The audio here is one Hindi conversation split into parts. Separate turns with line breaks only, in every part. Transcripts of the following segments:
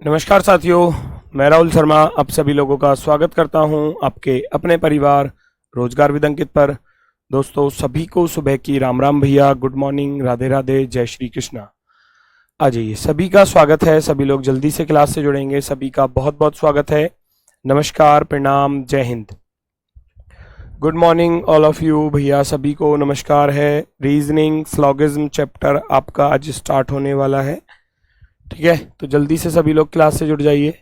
नमस्कार साथियों, मैं राहुल शर्मा आप सभी लोगों का स्वागत करता हूं आपके अपने परिवार रोजगार विद अंकित पर। दोस्तों सभी को सुबह की राम राम भैया, गुड मॉर्निंग, राधे राधे, जय श्री कृष्णा। आ जाइए, सभी का स्वागत है। सभी लोग जल्दी से क्लास से जुड़ेंगे, सभी का बहुत बहुत स्वागत है। नमस्कार, प्रणाम, जय Hind, good morning all of you भैया, सभी को नमस्कार है। रीजनिंग फ्लॉगिज्म चैप्टर आपका आज स्टार्ट होने वाला है, ठीक है? तो जल्दी से सभी लोग क्लास से जुड़ जाइए।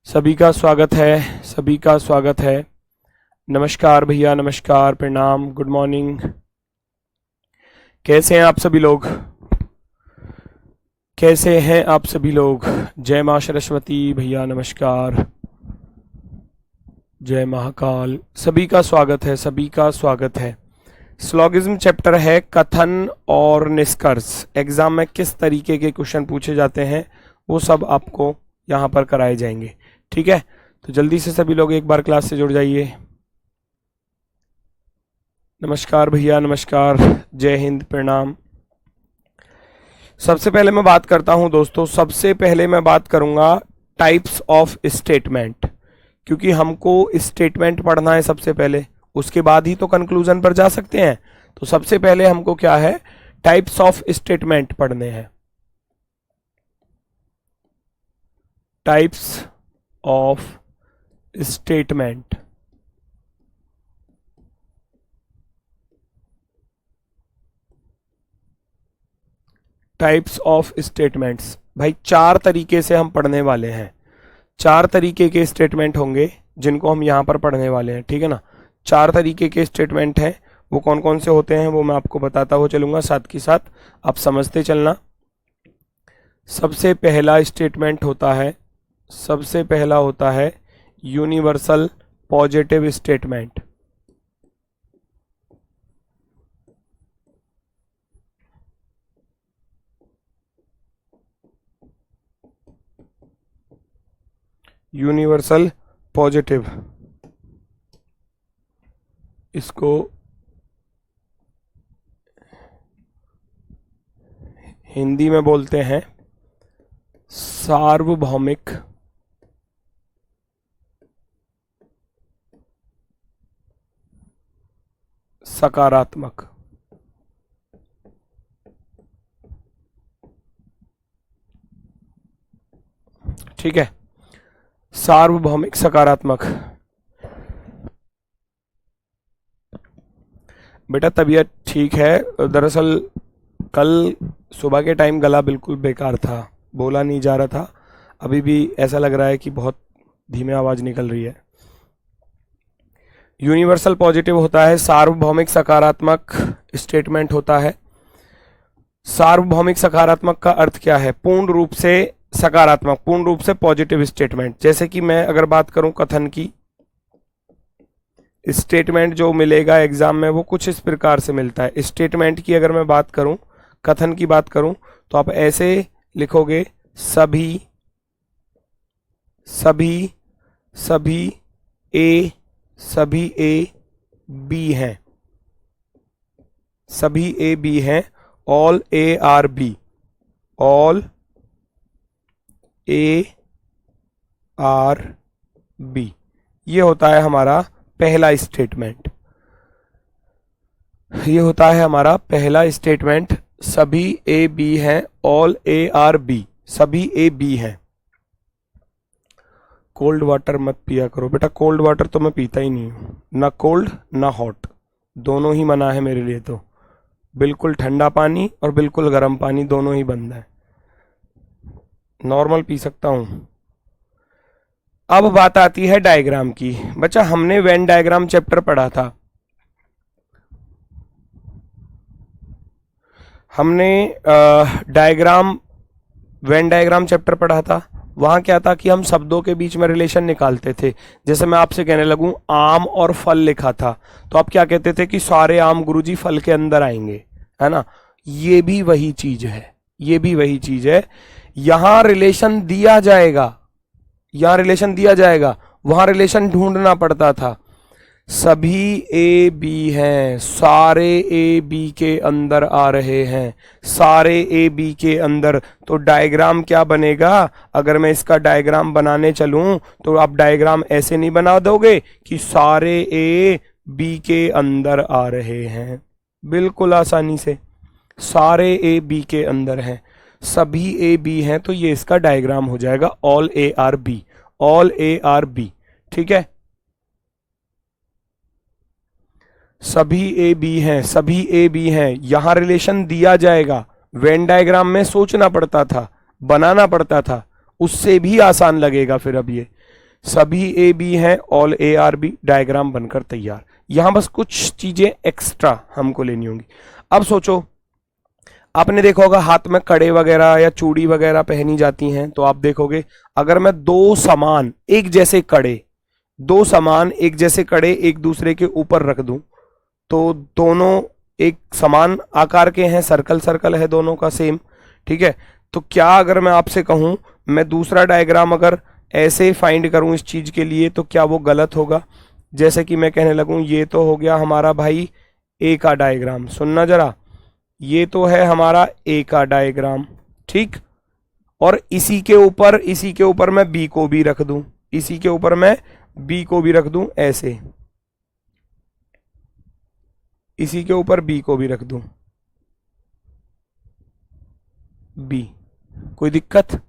सभी का स्वागत है, सभी का स्वागत है। नमस्कार भैया, नमस्कार, प्रणाम, गुड मॉर्निंग। कैसे हैं आप सभी लोग? कैसे हैं आप सभी लोग? जय मां सरस्वती भैया, नमस्कार, जय महाकाल। सभी का स्वागत है, सभी का स्वागत है। स्लॉगिज्म चैप्टर है कथन और निष्कर्ष। एग्जाम में किस तरीके के क्वेश्चन पूछे जाते हैं वो सब आपको यहाँ पर कराए जाएंगे, ठीक है? तो जल्दी से सभी लोग एक बार क्लास से जुड़ जाइए। नमस्कार भैया, नमस्कार, जय हिंद, प्रणाम। सबसे पहले मैं बात करता हूं दोस्तों, सबसे पहले मैं बात करूंगा टाइप्स ऑफ स्टेटमेंट, क्योंकि हमको स्टेटमेंट पढ़ना है सबसे पहले, उसके बाद ही तो कंक्लूजन पर जा सकते हैं। तो सबसे पहले हमको क्या है, टाइप्स ऑफ स्टेटमेंट पढ़ने हैं। Types of statement, types of statements भाई चार तरीके से हम पढ़ने वाले हैं। चार तरीके के स्टेटमेंट होंगे जिनको हम यहां पर पढ़ने वाले हैं, ठीक है ना? चार तरीके के स्टेटमेंट हैं, वो कौन कौन से होते हैं वो मैं आपको बताता हुआ चलूंगा, साथ के साथ आप समझते चलना। सबसे पहला स्टेटमेंट होता है, सबसे पहला होता है universal positive statement. Universal positive, इसको हिंदी में बोलते हैं सार्वभौमिक सकारात्मक। ठीक है, सार्वभौमिक सकारात्मक। बेटा तबीयत ठीक है, दरअसल कल सुबह के टाइम गला बिल्कुल बेकार था, बोला नहीं जा रहा था। अभी भी ऐसा लग रहा है कि बहुत धीमे आवाज निकल रही है। यूनिवर्सल पॉजिटिव होता है सार्वभौमिक सकारात्मक स्टेटमेंट होता है। सार्वभौमिक सकारात्मक का अर्थ क्या है? पूर्ण रूप से सकारात्मक, पूर्ण रूप से पॉजिटिव स्टेटमेंट। जैसे कि मैं अगर बात करूं कथन की, स्टेटमेंट जो मिलेगा एग्जाम में वो कुछ इस प्रकार से मिलता है। स्टेटमेंट की अगर मैं बात करूं, कथन की बात करूं, तो आप ऐसे लिखोगे, सभी सभी सभी ए बी हैं, सभी ए बी हैं, all A are B, all A are B. ये होता है हमारा पहला स्टेटमेंट, ये होता है हमारा पहला स्टेटमेंट, सभी ए बी हैं, ऑल ए आर बी, सभी ए बी हैं। कोल्ड वाटर मत पिया करो बेटा, कोल्ड वाटर तो मैं पीता ही नहीं हूं, ना कोल्ड ना हॉट, दोनों ही मना है मेरे लिए। तो बिल्कुल ठंडा पानी और बिल्कुल गर्म पानी दोनों ही बंद है, नॉर्मल पी सकता हूं। अब बात आती है डायग्राम की। बच्चा हमने वेन डायग्राम चैप्टर पढ़ा था, हमने डायग्राम, वेन डायग्राम चैप्टर पढ़ा था। वहां क्या था कि हम शब्दों के बीच में रिलेशन निकालते थे। जैसे मैं आपसे कहने लगूं आम और फल लिखा था, तो आप क्या कहते थे कि सारे आम गुरुजी फल के अंदर आएंगे, है ना? ये भी वही चीज है, ये भी वही चीज है। यहां रिलेशन दिया जाएगा, यहां रिलेशन दिया जाएगा, वहां रिलेशन ढूंढना पड़ता था। सभी ए बी हैं, सारे ए बी के अंदर आ रहे हैं, सारे ए बी के अंदर। तो डायग्राम क्या बनेगा? अगर मैं इसका डायग्राम बनाने चलूं तो आप डायग्राम ऐसे नहीं बना दोगे कि सारे ए बी के अंदर आ रहे हैं, बिल्कुल आसानी से सारे ए बी के अंदर हैं, सभी ए बी हैं, तो ये इसका डायग्राम हो जाएगा all A are B, all A are B. ठीक है, सभी ए बी हैं, सभी ए बी हैं, यहां रिलेशन दिया जाएगा। वेन डायग्राम में सोचना पड़ता था, बनाना पड़ता था, उससे भी आसान लगेगा फिर। अब ये सभी ए बी हैं, all A are B, diagram बनकर तैयार। यहां बस कुछ चीजें एक्स्ट्रा हमको लेनी होंगी। अब सोचो, आपने देखा होगा हाथ में कड़े वगैरह या चूड़ी वगैरह पहनी जाती हैं, तो आप देखोगे अगर मैं दो समान एक जैसे कड़े, दो समान एक जैसे कड़े एक दूसरे के ऊपर रख दूं, तो दोनों एक समान आकार के हैं, सर्कल सर्कल है दोनों का सेम। ठीक है, तो क्या अगर मैं आपसे कहूं मैं दूसरा डायग्राम अगर ऐसे फाइंड करूं इस चीज के लिए, तो क्या वो गलत होगा? जैसे कि मैं कहने लगूं ये तो हो गया हमारा भाई ए का डायग्राम, सुनना जरा, ये तो है हमारा ए का डायग्राम, ठीक, और इसी के ऊपर मैं बी को भी रख दूं, इसी के ऊपर मैं बी को भी रख दूं ऐसे, इसी के ऊपर बी को भी रख दूं, बी, कोई दिक्कत?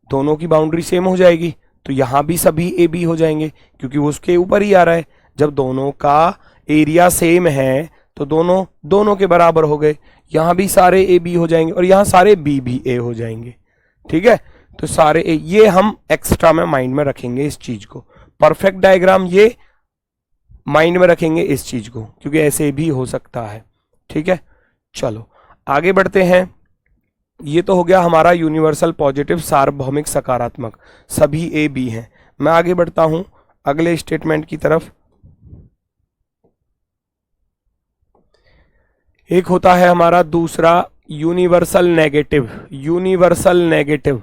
दोनों की बाउंड्री सेम हो जाएगी, तो यहां भी सभी ए बी हो जाएंगे क्योंकि वो उसके ऊपर ही आ रहा है। जब दोनों का एरिया सेम है तो दोनों दोनों के बराबर हो गए, यहां भी सारे ए बी हो जाएंगे और यहां सारे बी भी ए हो जाएंगे। ठीक है, तो सारे ए, ये हम एक्स्ट्रा में माइंड में रखेंगे इस चीज को। परफेक्ट डायग्राम ये माइंड में रखेंगे इस चीज को, क्योंकि ऐसे भी हो सकता है। ठीक है, चलो आगे बढ़ते हैं। ये तो हो गया हमारा यूनिवर्सल पॉजिटिव सार्वभौमिक सकारात्मक, सभी ए बी हैं। मैं आगे बढ़ता हूं अगले स्टेटमेंट की तरफ। एक होता है हमारा दूसरा यूनिवर्सल नेगेटिव, यूनिवर्सल नेगेटिव।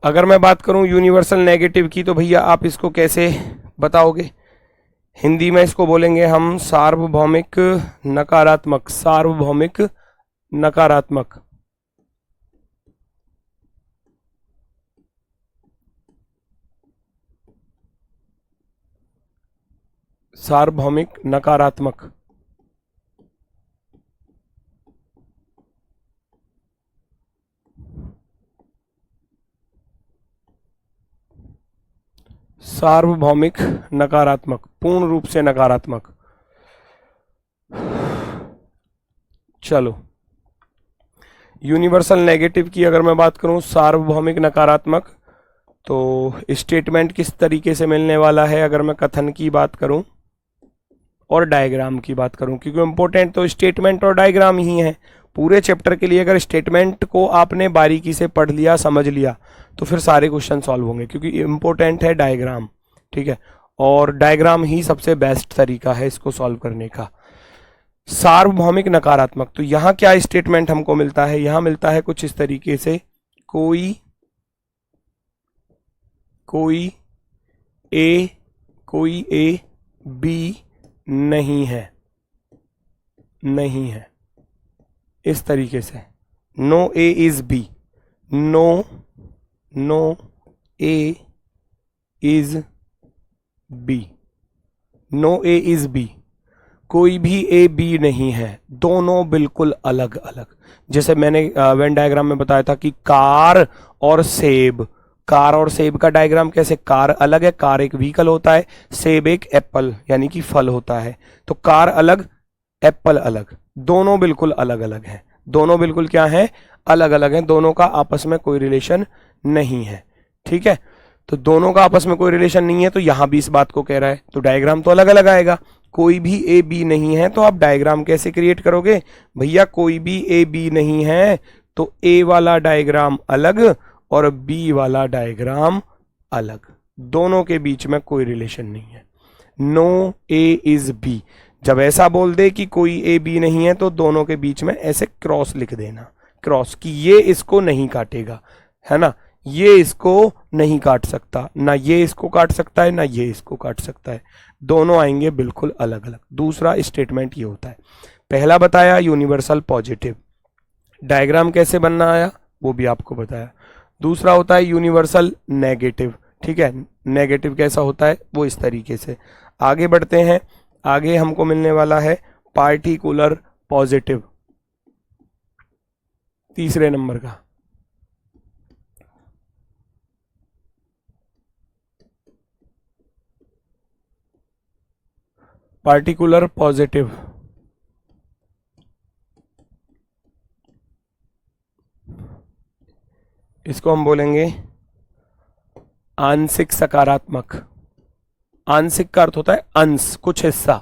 अगर मैं बात करूं यूनिवर्सल नेगेटिव की, तो भैया आप इसको कैसे बताओगे? हिंदी में इसको बोलेंगे हम सार्वभौमिक नकारात्मक, सार्वभौमिक नकारात्मक। सार्वभौमिक नकारात्मक, सार्वभौमिक नकारात्मक, पूर्ण रूप से नकारात्मक। चलो, यूनिवर्सल नेगेटिव की अगर मैं बात करूं सार्वभौमिक नकारात्मक, तो स्टेटमेंट किस तरीके से मिलने वाला है? अगर मैं कथन की बात करूं और डायग्राम की बात करूं, क्योंकि इंपॉर्टेंट तो स्टेटमेंट और डायग्राम ही है पूरे चैप्टर के लिए। अगर स्टेटमेंट को आपने बारीकी से पढ़ लिया, समझ लिया, तो फिर सारे क्वेश्चन सॉल्व होंगे, क्योंकि इंपॉर्टेंट है डायग्राम। ठीक है, और डायग्राम ही सबसे बेस्ट तरीका है इसको सॉल्व करने का। सार्वभौमिक नकारात्मक, तो यहां क्या स्टेटमेंट हमको मिलता है? यहां मिलता है कुछ इस तरीके से, कोई ए बी नहीं है, नहीं है, इस तरीके से। No A is B, no A is B, no A is B, कोई भी ए बी नहीं है, दोनों बिल्कुल अलग अलग। जैसे मैंने वेन डायग्राम में बताया था कि कार और सेब, कार और सेब का डायग्राम कैसे? कार अलग है, कार एक व्हीकल होता है, सेब एक एप्पल यानी कि फल होता है। तो कार अलग, एप्पल अलग, दोनों बिल्कुल अलग अलग हैं, दोनों बिल्कुल क्या हैं? अलग अलग हैं, दोनों का आपस में कोई रिलेशन नहीं है। ठीक है, तो दोनों का आपस में कोई रिलेशन नहीं है, तो यहां भी इस बात को कह रहा है, तो डायग्राम तो अलग अलग आएगा। कोई भी ए बी नहीं है, तो आप डायग्राम कैसे क्रिएट करोगे? भैया कोई भी ए बी नहीं है, तो ए वाला डायग्राम अलग और बी वाला डायग्राम अलग, दोनों के बीच में कोई रिलेशन नहीं है। No A is B. जब ऐसा बोल दे कि कोई ए बी नहीं है तो दोनों के बीच में ऐसे क्रॉस लिख देना, क्रॉस, कि ये इसको नहीं काटेगा, है ना, ये इसको नहीं काट सकता, ना ये इसको काट सकता है ना ये इसको काट सकता है, दोनों आएंगे बिल्कुल अलग अलग। दूसरा स्टेटमेंट ये होता है, पहला बताया यूनिवर्सल पॉजिटिव, डायग्राम कैसे बनना आया वो भी आपको बताया। दूसरा होता है यूनिवर्सल नेगेटिव, ठीक है, नेगेटिव कैसा होता है वो इस तरीके से। आगे बढ़ते हैं, आगे हमको मिलने वाला है पार्टिकुलर पॉजिटिव, तीसरे नंबर का। पार्टिकुलर पॉजिटिव, इसको हम बोलेंगे आंशिक सकारात्मक। आंशिक का अर्थ होता है अंश, कुछ हिस्सा,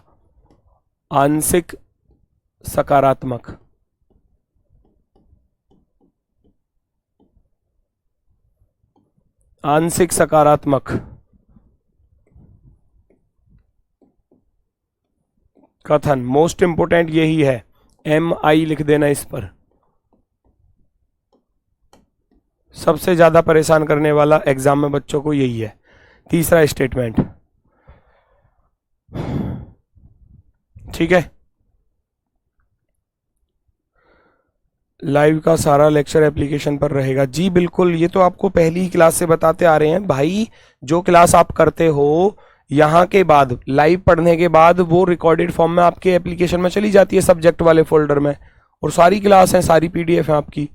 आंशिक सकारात्मक। आंशिक सकारात्मक कथन, मोस्ट इंपोर्टेंट यही है, MI लिख देना इस पर। सबसे ज्यादा परेशान करने वाला एग्जाम में बच्चों को यही है। तीसरा स्टेटमेंट, ठीक है। लाइव का सारा लेक्चर एप्लीकेशन पर रहेगा, जी बिल्कुल, ये तो आपको पहली ही क्लास से बताते आ रहे हैं भाई। जो क्लास आप करते हो यहाँ के बाद, लाइव पढ़ने के बाद, वो रिकॉर्डेड फॉर्म में आपके एप्लीकेशन में चली जाती है सब्जेक्ट वाले फोल्डर में, और सारी क्लास है, सारी PDF है आपकी,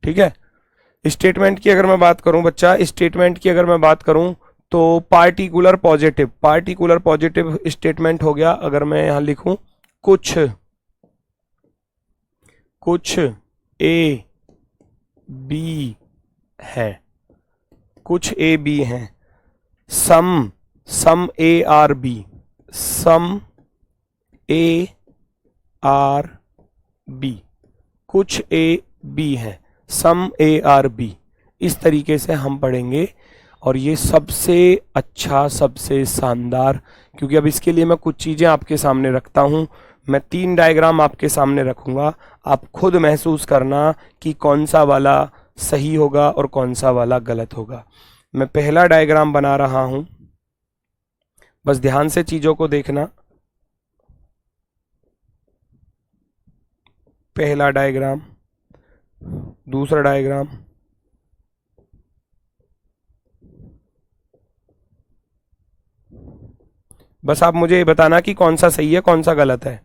ठीक है। स्टेटमेंट की अगर मैं बात करूं बच्चा, स्टेटमेंट की अगर मैं बात करूं तो particular positive, particular positive statement हो गया। अगर मैं यहां लिखूं कुछ A B है, कुछ A B हैं, सम A R B, some A R B, कुछ A B है, सम A R B, इस तरीके से हम पढ़ेंगे। और ये सबसे अच्छा, सबसे शानदार, क्योंकि अब इसके लिए मैं कुछ चीजें आपके सामने रखता हूं। मैं 3 डायग्राम आपके सामने रखूंगा, आप खुद महसूस करना कि कौन सा वाला सही होगा और कौन सा वाला गलत होगा। मैं पहला डायग्राम बना रहा हूं, बस ध्यान से चीजों को देखना। पहला डायग्राम, दूसरा डायग्राम, बस आप मुझे ये बताना कि कौन सा सही है कौन सा गलत है।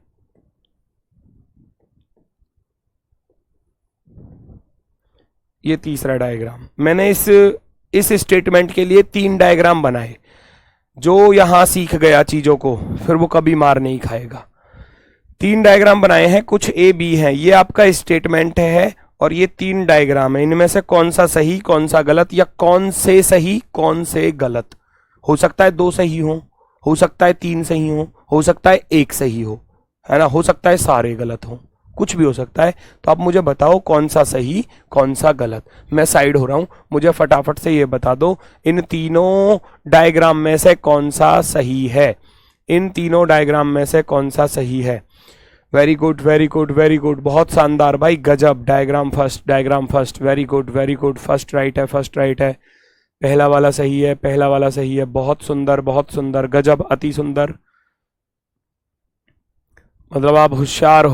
ये तीसरा डायग्राम, मैंने इस स्टेटमेंट के लिए 3 डायग्राम बनाए। जो यहां सीख गया चीजों को फिर वो कभी मार नहीं खाएगा। 3 डायग्राम बनाए हैं, कुछ A B है, ये आपका स्टेटमेंट है और ये 3 डायग्राम है। इनमें से कौन सा सही कौन सा गलत, या कौन से सही कौन से गलत, हो सकता है 2 सही हो सकता है 3 सही हो सकता है 1 सही हो, है ना, हो सकता है सारे गलत हो, कुछ भी हो सकता है। तो आप मुझे बताओ कौन सा सही कौन सा गलत। मैं साइड हो रहा हूं, मुझे फटाफट से ये बता दो इन तीनों डायग्राम में से कौन सा सही है, इन तीनों डायग्राम में से कौन सा सही है। Very good very good very good, बहुत शानदार भाई, गजब। Diagram first, very good, first right है, पहला वाला सही है, पहला वाला सही है, बहुत सुंदर, गजब, अति सुंदर। मतलब आप होशियार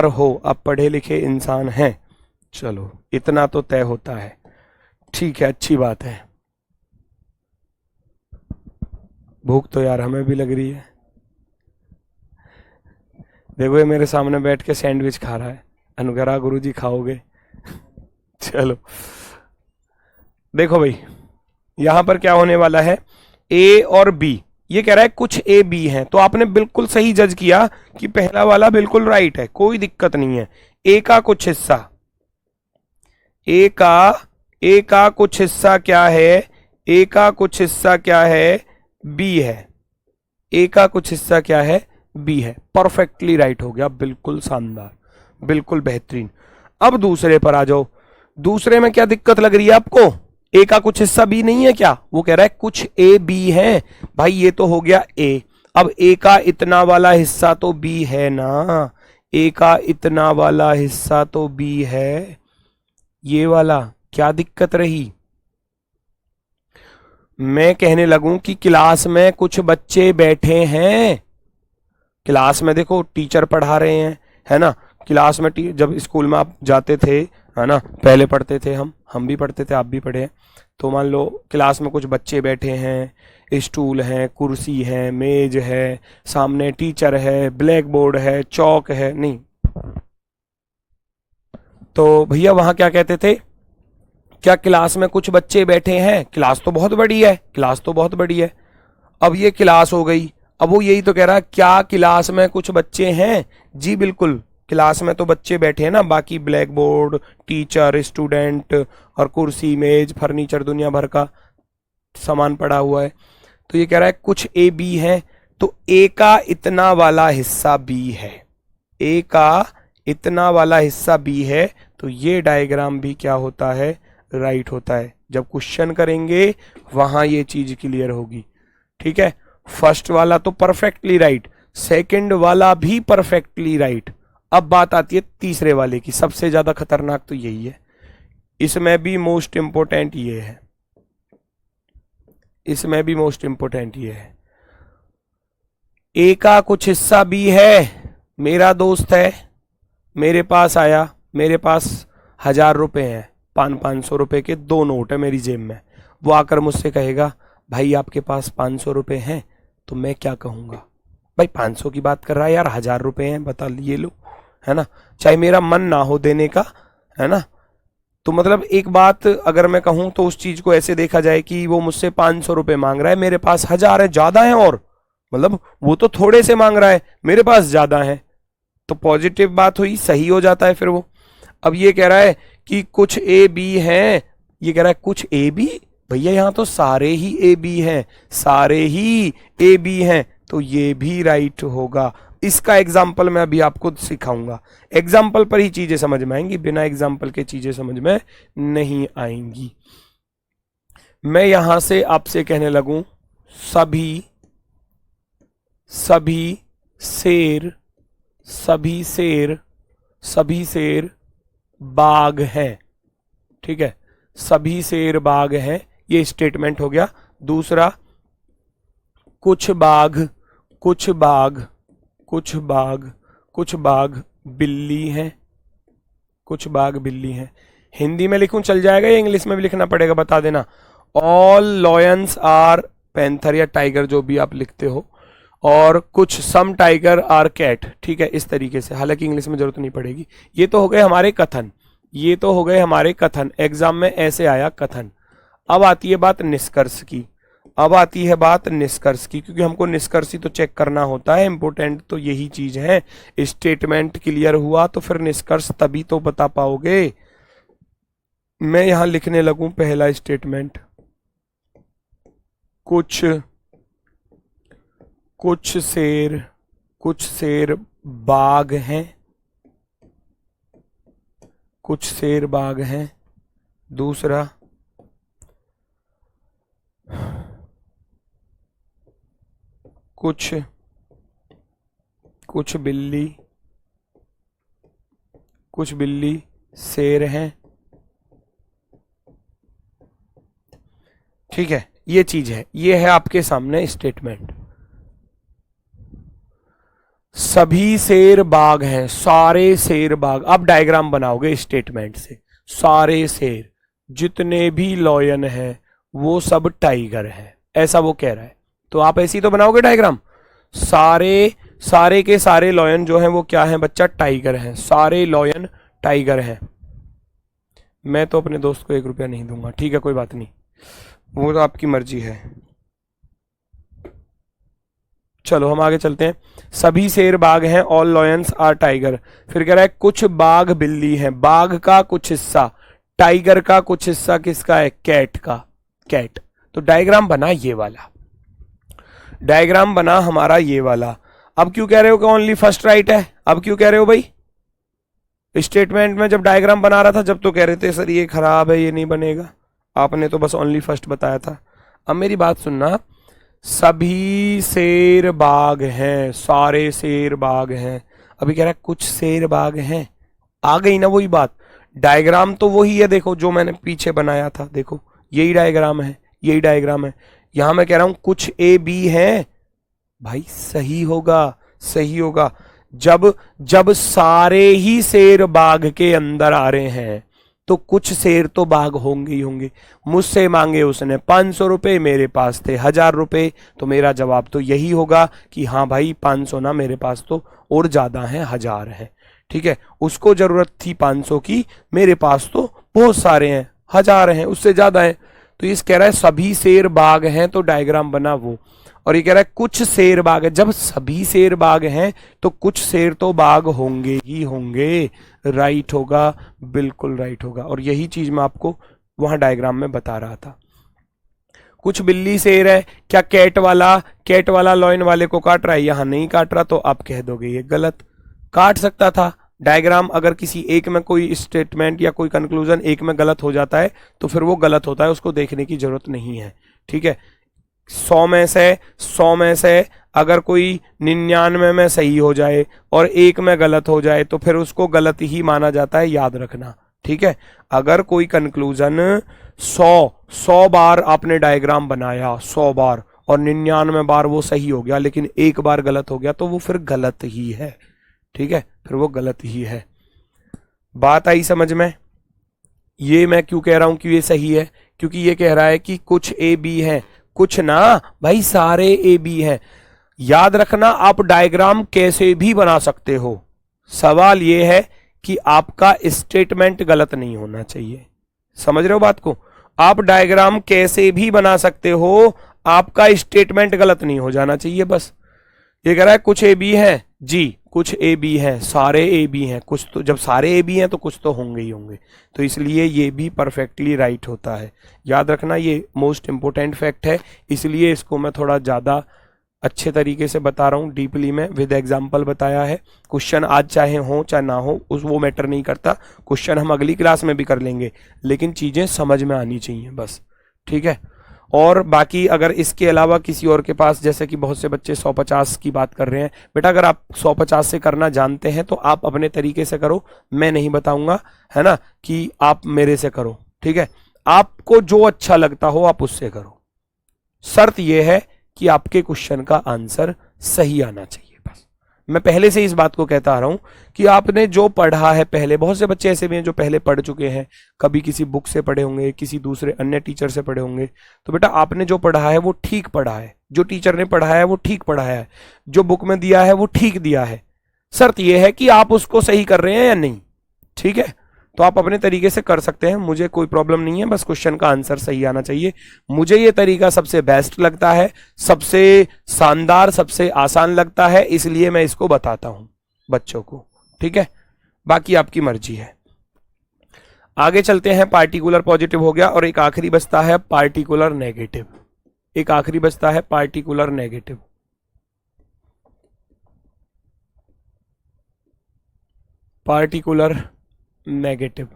हो, आप पढ़े लिखे इंसान हैं। चलो इतना तो तय होता है, ठीक है, अच्छी बात है। भूख तो यार हमें भी लग रही है। देखो ये मेरे सामने बैठ के सैंडविच खा रहा है। अनुग्रह गुरुजी खाओगे? चलो देखो भाई, यहां पर क्या होने वाला है, A और B, ये कह रहा है कुछ A B हैं, तो आपने बिल्कुल सही जज किया कि पहला वाला बिल्कुल राइट है, कोई दिक्कत नहीं है। A का कुछ हिस्सा, A का कुछ हिस्सा क्या है, A का कुछ हिस्सा क्या है, B है। A का कुछ हिस्सा क्या है, B है। परफेक्टली राइट हो गया, बिल्कुल शानदार, बिल्कुल बेहतरीन। अब दूसरे पर आ जाओ। दूसरे में क्या दिक्कत लग रही है आपको, ए का कुछ हिस्सा बी नहीं है क्या? वो कह रहा है कुछ ए बी है। भाई ये तो हो गया ए। अब ए का इतना वाला हिस्सा तो बी है ना, ए का इतना वाला हिस्सा तो बी है, ये वाला क्या दिक्कत रही? मैं कहने लगूं कि क्लास में कुछ बच्चे बैठे हैं, क्लास में देखो टीचर पढ़ा रहे हैं, है ना। क्लास में जब स्कूल में आप जाते थे, है ना, पहले पढ़ते थे हम भी पढ़ते थे, आप भी पढ़े हैं। तो मान लो क्लास में कुछ बच्चे बैठे हैं, स्टूल है, कुर्सी है, मेज है, सामने टीचर है, ब्लैक बोर्ड है, चौक है, नहीं तो भैया वहां क्या कहते थे? क्या क्लास में कुछ बच्चे बैठे हैं? क्लास तो बहुत बड़ी है, क्लास तो बहुत बड़ी है। अब ये क्लास हो गई। अब वो यही तो कह रहा है, क्या क्लास में कुछ बच्चे हैं? जी बिल्कुल, क्लास में तो बच्चे बैठे हैं ना, बाकी ब्लैक बोर्ड, टीचर, स्टूडेंट और कुर्सी, मेज, फर्नीचर, दुनिया भर का सामान पड़ा हुआ है। तो ये कह रहा है कुछ ए बी है, तो ए का इतना वाला हिस्सा बी है, ए का इतना वाला हिस्सा बी है। तो ये डायग्राम भी क्या होता है? राइट होता है। जब क्वेश्चन करेंगे वहां ये चीज क्लियर होगी। ठीक है, फर्स्ट वाला तो परफेक्टली राइट, सेकंड वाला भी परफेक्टली राइट। अब बात आती है तीसरे वाले की। सबसे ज्यादा खतरनाक तो यही है, इसमें भी मोस्ट इंपोर्टेंट ये है, इसमें भी मोस्ट इंपोर्टेंट ये है। ए का कुछ हिस्सा बी है, मेरा दोस्त है, मेरे पास आया, मेरे पास 1000 रुपए हैं, 500 रुपए के 2 नोट है मेरी जेब में। वो आकर मुझसे कहेगा भाई आपके पास 500 रुपए हैं, तो मैं क्या कहूंगा? भाई 500 की बात कर रहा है यार, 1000 रुपए हैं, बता ये लो, है ना। चाहे मेरा मन ना हो देने का, है ना। तो मतलब एक बात अगर मैं कहूं तो उस चीज को ऐसे देखा जाए कि वो मुझसे 500 रुपए मांग रहा है, मेरे पास 1000 है, ज्यादा है, और मतलब वो तो थोड़े से मांग रहा है, मेरे पास ज्यादा है, तो पॉजिटिव बात हुई, सही हो जाता है फिर वो। अब ये कह रहा है कि कुछ ए बी हैं, ये कह रहा है कुछ ए बी, भैया यहां तो सारे ही ए बी हैं, सारे ही ए बी हैं, तो ये भी राइट होगा। इसका एग्जाम्पल मैं अभी आपको सिखाऊंगा, एग्जाम्पल पर ही चीजें समझ में आएंगी, बिना एग्जाम्पल के चीजें समझ में नहीं आएंगी। मैं यहां से आपसे कहने लगूं सभी शेर, सभी शेर बाघ हैं। ठीक है, सभी शेर बाघ हैं, ये स्टेटमेंट हो गया। दूसरा, कुछ बाघ बिल्ली हैं, कुछ बाघ बिल्ली हैं। हिंदी में लिखूं चल जाएगा या इंग्लिश में भी लिखना पड़ेगा, बता देना। ऑल लॉयंस आर पैंथर या टाइगर, जो भी आप लिखते हो, और कुछ सम टाइगर आर कैट। ठीक है, इस तरीके से, हालांकि इंग्लिश में जरूरत नहीं पड़ेगी। ये तो हो गए हमारे कथन, ये तो हो गए हमारे कथन, एग्जाम में ऐसे आया कथन। अब आती है बात निष्कर्ष की, अब आती है बात निष्कर्ष की, क्योंकि हमको निष्कर्ष ही तो चेक करना होता है, इंपोर्टेंट तो यही चीज है। स्टेटमेंट क्लियर हुआ तो फिर निष्कर्ष तभी तो बता पाओगे। मैं यहां लिखने लगूं पहला स्टेटमेंट, कुछ शेर बाघ हैं, कुछ शेर बाघ हैं। दूसरा, कुछ बिल्ली शेर हैं। ठीक है, ये चीज है, ये है आपके सामने स्टेटमेंट। सभी शेर बाघ हैं, सारे शेर बाघ। अब डायग्राम बनाओगे स्टेटमेंट से, सारे शेर, जितने भी लॉयन हैं वो सब टाइगर हैं, ऐसा वो कह रहा है। तो आप ऐसी तो बनाओगे डायग्राम, सारे के सारे लॉयन जो हैं वो क्या हैं बच्चा? टाइगर हैं, सारे लॉयन टाइगर हैं। मैं तो अपने दोस्त को 1 रुपया नहीं दूंगा, ठीक है, कोई बात नहीं, वो तो आपकी मर्जी है। चलो हम आगे चलते हैं। सभी शेर बाघ हैं, ऑल लॉयंस आर टाइगर। फिर कह रहा है कुछ बाघ बिल्ली हैं, बाघ का कुछ हिस्सा, टाइगर का कुछ हिस्सा किसका है? कैट का, कैट। तो डायग्राम बना ये वाला, डायग्राम बना हमारा ये वाला। अब क्यों कह रहे हो कि ओनली फर्स्ट राइट है? अब क्यों कह रहे हो भाई? स्टेटमेंट में जब डायग्राम बना रहा था जब तो कह रहे थे सर ये खराब है, ये नहीं बनेगा। आपने तो बस ओनली फर्स्ट बताया था। अब मेरी बात सुनना, सभी शेर बाग हैं, सारे शेर बाग हैं। अभी कह रहा है कुछ शेर बाग हैं, आ गई ना वही बात। डायग्राम तो वही है, देखो जो मैंने पीछे बनाया था, देखो यही डायग्राम है, यही डायग्राम है। यहां मैं कह रहा हूं कुछ ए बी हैं, भाई सही होगा, सही होगा। जब जब सारे ही शेर बाग के अंदर आ रहे हैं तो कुछ शेर तो बाग होंगे ही होंगे। मुझसे मांगे उसने 500 रुपए, मेरे पास थे 1000 रुपए, तो मेरा जवाब तो यही होगा कि हाँ भाई 500 ना, मेरे पास तो और ज्यादा है, 1000 है। ठीक है, उसको जरूरत थी 500 की, मेरे पास तो बहुत सारे हैं, 1000 हैं, उससे ज्यादा है। तो ये कह रहा है सभी शेर बाग हैं, तो डायग्राम बना वो। और ये कह रहा है कुछ शेर बाग है, जब सभी शेर बाग हैं तो कुछ शेर तो बाग होंगे ही होंगे। राइट होगा, बिल्कुल राइट होगा। और यही चीज मैं आपको वहां डायग्राम में बता रहा था। कुछ बिल्ली शेर है, क्या कैट वाला लॉयन वाले को काट रहा है? यहां नहीं काट रहा, तो आप कह दोगे ये गलत। काट सकता था। डायग्राम अगर किसी एक में कोई स्टेटमेंट या कोई कंक्लूजन एक में गलत हो जाता है तो फिर वो गलत होता है, उसको देखने की जरूरत नहीं है। ठीक है, 100 में से अगर कोई 99 में सही हो जाए और एक में गलत हो जाए तो फिर उसको गलत ही माना जाता है, याद रखना। ठीक है, अगर कोई कंक्लूजन 100 बार आपने डायग्राम बनाया, 100 बार, और 99 बार वो सही हो गया लेकिन एक बार गलत हो गया, तो वो फिर गलत ही है। ठीक है, फिर वो गलत ही है। बात आई समझ में? ये मैं क्यों कह रहा हूं कि ये सही है, क्योंकि ये कह रहा है कि कुछ ए बी है, कुछ ना भाई, सारे ए बी हैं। याद रखना, आप डायग्राम कैसे भी बना सकते हो, सवाल ये है कि आपका स्टेटमेंट गलत नहीं होना चाहिए। समझ रहे हो बात को? आप डायग्राम कैसे भी बना सकते हो, आपका स्टेटमेंट गलत नहीं हो जाना चाहिए बस। ये कह रहा है कुछ ए बी है जी, कुछ ए बी हैं, सारे ए बी हैं, कुछ तो, जब सारे ए बी हैं तो कुछ तो होंगे ही होंगे, तो इसलिए ये भी परफेक्टली राइट होता है। याद रखना, ये मोस्ट इंपोर्टेंट फैक्ट है, इसलिए इसको मैं थोड़ा ज्यादा अच्छे तरीके से बता रहा हूँ, डीपली में विद एग्जाम्पल बताया है। क्वेश्चन आज चाहे हो चाहे ना हो, उस वो मैटर नहीं करता, क्वेश्चन हम अगली क्लास में भी कर लेंगे, लेकिन चीजें समझ में आनी चाहिए बस। ठीक है, और बाकी अगर इसके अलावा किसी और के पास, जैसे कि बहुत से बच्चे 150 की बात कर रहे हैं, बेटा अगर आप 150 से करना जानते हैं तो आप अपने तरीके से करो, मैं नहीं बताऊंगा, है ना, कि आप मेरे से करो। ठीक है, आपको जो अच्छा लगता हो आप उससे करो, शर्त यह है कि आपके क्वेश्चन का आंसर सही आना चाहिए। बस मैं पहले से इस बात को कहता आ रहा हूं कि आपने जो पढ़ा है पहले, बहुत से बच्चे ऐसे भी हैं जो पहले पढ़ चुके हैं, कभी किसी बुक से पढ़े होंगे, किसी दूसरे अन्य टीचर से पढ़े होंगे, तो बेटा आपने जो पढ़ा है वो ठीक पढ़ा है, जो टीचर ने पढ़ाया है वो ठीक पढ़ाया है, जो बुक में दिया है वो ठीक दिया है। शर्त यह है कि आप उसको सही कर रहे हैं या नहीं। ठीक है, तो आप अपने तरीके से कर सकते हैं, मुझे कोई प्रॉब्लम नहीं है, बस क्वेश्चन का आंसर सही आना चाहिए। मुझे ये तरीका सबसे बेस्ट लगता है, सबसे शानदार, सबसे आसान लगता है, इसलिए मैं इसको बताता हूं बच्चों को। ठीक है, बाकी आपकी मर्जी है। आगे चलते हैं, पार्टिकुलर पॉजिटिव हो गया और एक आखिरी बचता है पार्टिकुलर नेगेटिव। एक आखिरी बचता है particular negative. Particular negative,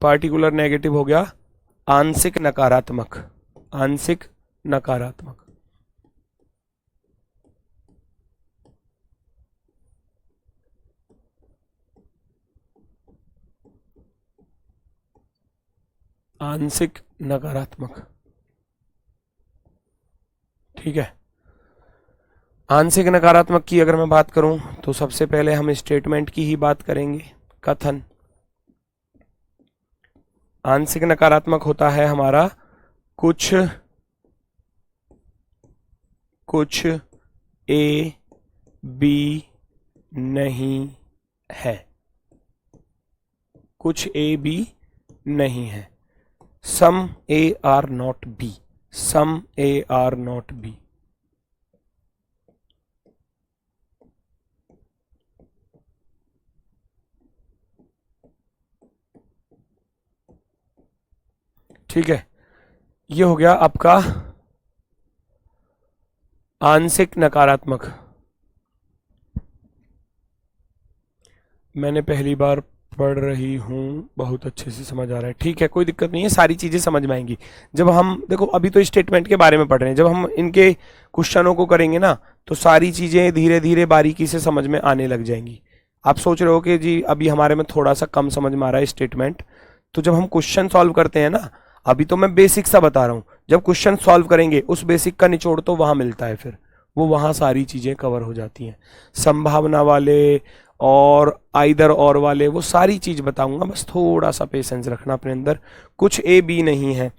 particular negative हो गया आंशिक नकारात्मक। आंशिक नकारात्मक, आंशिक नकारात्मक। ठीक है, आंशिक नकारात्मक की अगर मैं बात करूं तो सबसे पहले हम स्टेटमेंट की ही बात करेंगे, कथन। आंशिक नकारात्मक होता है हमारा कुछ ए बी नहीं है, कुछ ए बी नहीं है, some A are not B, some A are not B. ठीक है, ये हो गया आपका आंशिक नकारात्मक। मैंने पहली बार पढ़ रही हूँ, बहुत अच्छे से समझ आ रहा है। ठीक है, कोई दिक्कत नहीं है, सारी चीज़ें समझ में आएंगी। जब हम देखो अभी तो स्टेटमेंट के बारे में पढ़ रहे हैं, जब हम इनके क्वेश्चनों को करेंगे ना तो सारी चीज़ें धीरे धीरे बारीकी से समझ में आने लग जाएंगी। आप सोच रहे हो कि जी अभी हमारे में थोड़ा सा कम समझ में आ रहा है स्टेटमेंट, तो जब हम क्वेश्चन सॉल्व करते हैं ना, अभी तो मैं बेसिक सा बता रहा हूँ, जब क्वेश्चन सॉल्व करेंगे उस बेसिक का निचोड़ तो वहाँ मिलता है, फिर वो वहाँ सारी चीज़ें कवर हो जाती हैं। संभावना वाले और आइदर और वाले वो सारी चीज़ बताऊंगा, बस थोड़ा सा पेशेंस रखना अपने अंदर। कुछ ए बी नहीं है,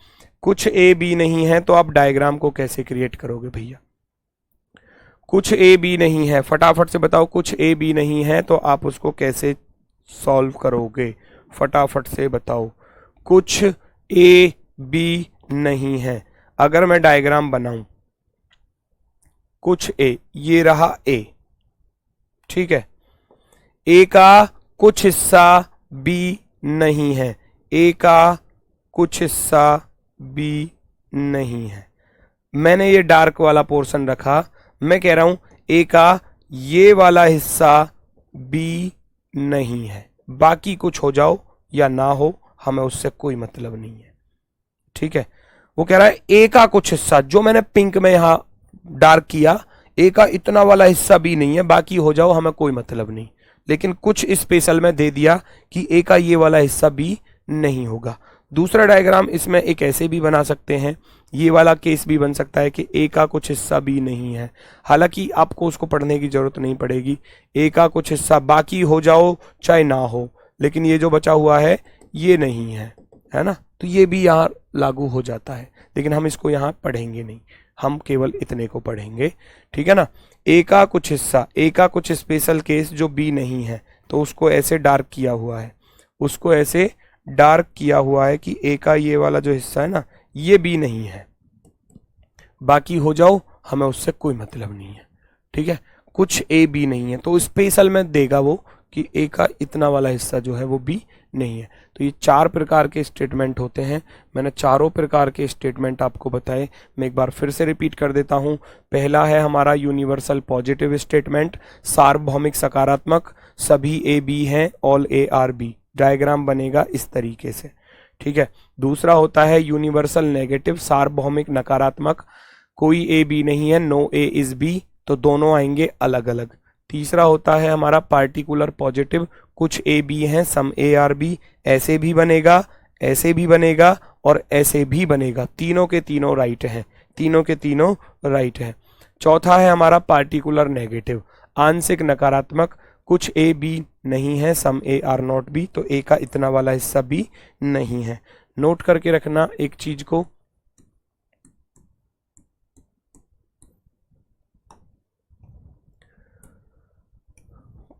कुछ ए बी नहीं है तो आप डायग्राम को कैसे क्रिएट करोगे भैया? कुछ ए बी नहीं है, फटाफट से बताओ, कुछ ए बी नहीं है तो आप उसको कैसे सॉल्व करोगे? फटाफट से बताओ। कुछ ए बी नहीं है, अगर मैं डायग्राम बनाऊं, कुछ ए, ये रहा ए, ठीक है, ए का कुछ हिस्सा बी नहीं है, ए का कुछ हिस्सा बी नहीं है। मैंने ये डार्क वाला पोर्शन रखा, मैं कह रहा हूं ए का ये वाला हिस्सा बी नहीं है, बाकी कुछ हो जाओ या ना हो हमें उससे कोई मतलब नहीं है। ठीक है, वो कह रहा है ए का कुछ हिस्सा, जो मैंने पिंक में यहां डार्क किया, ए का इतना वाला हिस्सा बी नहीं है, बाकी हो जाओ हमें कोई मतलब नहीं। लेकिन कुछ स्पेशल में दे दिया कि ए का ये वाला हिस्सा बी नहीं होगा। दूसरा डायग्राम इसमें एक ऐसे भी बना सकते हैं, ये वाला केस भी बन सकता है कि ए का कुछ हिस्सा बी नहीं है, हालांकि आपको उसको पढ़ने की जरूरत नहीं पड़ेगी। ए का कुछ हिस्सा बाकी हो जाओ चाहे ना हो, लेकिन ये जो बचा हुआ है ये नहीं है ना, तो ये भी यहाँ लागू हो जाता है, लेकिन हम इसको यहाँ पढ़ेंगे नहीं, हम केवल इतने को पढ़ेंगे। ठीक है ना, ए का कुछ हिस्सा, ए का कुछ स्पेशल केस जो बी नहीं है, तो उसको ऐसे डार्क किया हुआ है, उसको ऐसे डार्क किया हुआ है कि ए का ये वाला जो हिस्सा है ना ये बी नहीं है, बाकी हो जाओ हमें उससे कोई मतलब नहीं है। ठीक है, कुछ ए बी नहीं है तो स्पेशल में देगा वो कि ए का इतना वाला हिस्सा जो है वो बी नहीं है। तो ये 4 प्रकार के स्टेटमेंट होते हैं, मैंने चारों प्रकार के स्टेटमेंट आपको बताए, मैं एक बार फिर से रिपीट कर देता हूं। पहला है हमारा यूनिवर्सल पॉजिटिव स्टेटमेंट, सार्वभौमिक सकारात्मक, सभी ए बी हैं, all A are B, diagram बनेगा इस तरीके से। ठीक है, दूसरा होता है यूनिवर्सल नेगेटिव, सार्वभौमिक नकारात्मक, कोई ए बी नहीं है, नो ए इज बी, तो दोनों आएंगे अलग अलग। तीसरा होता है हमारा पार्टिकुलर पॉजिटिव, कुछ ए बी हैं, सम ए आर बी, ऐसे भी बनेगा, ऐसे भी बनेगा और ऐसे भी बनेगा, तीनों के तीनों राइट हैं, तीनों के तीनों राइट हैं। चौथा है हमारा पार्टिकुलर नेगेटिव, आंशिक नकारात्मक, कुछ ए बी नहीं है, some A are not B, तो ए का इतना वाला हिस्सा बी नहीं है। नोट करके रखना एक चीज को,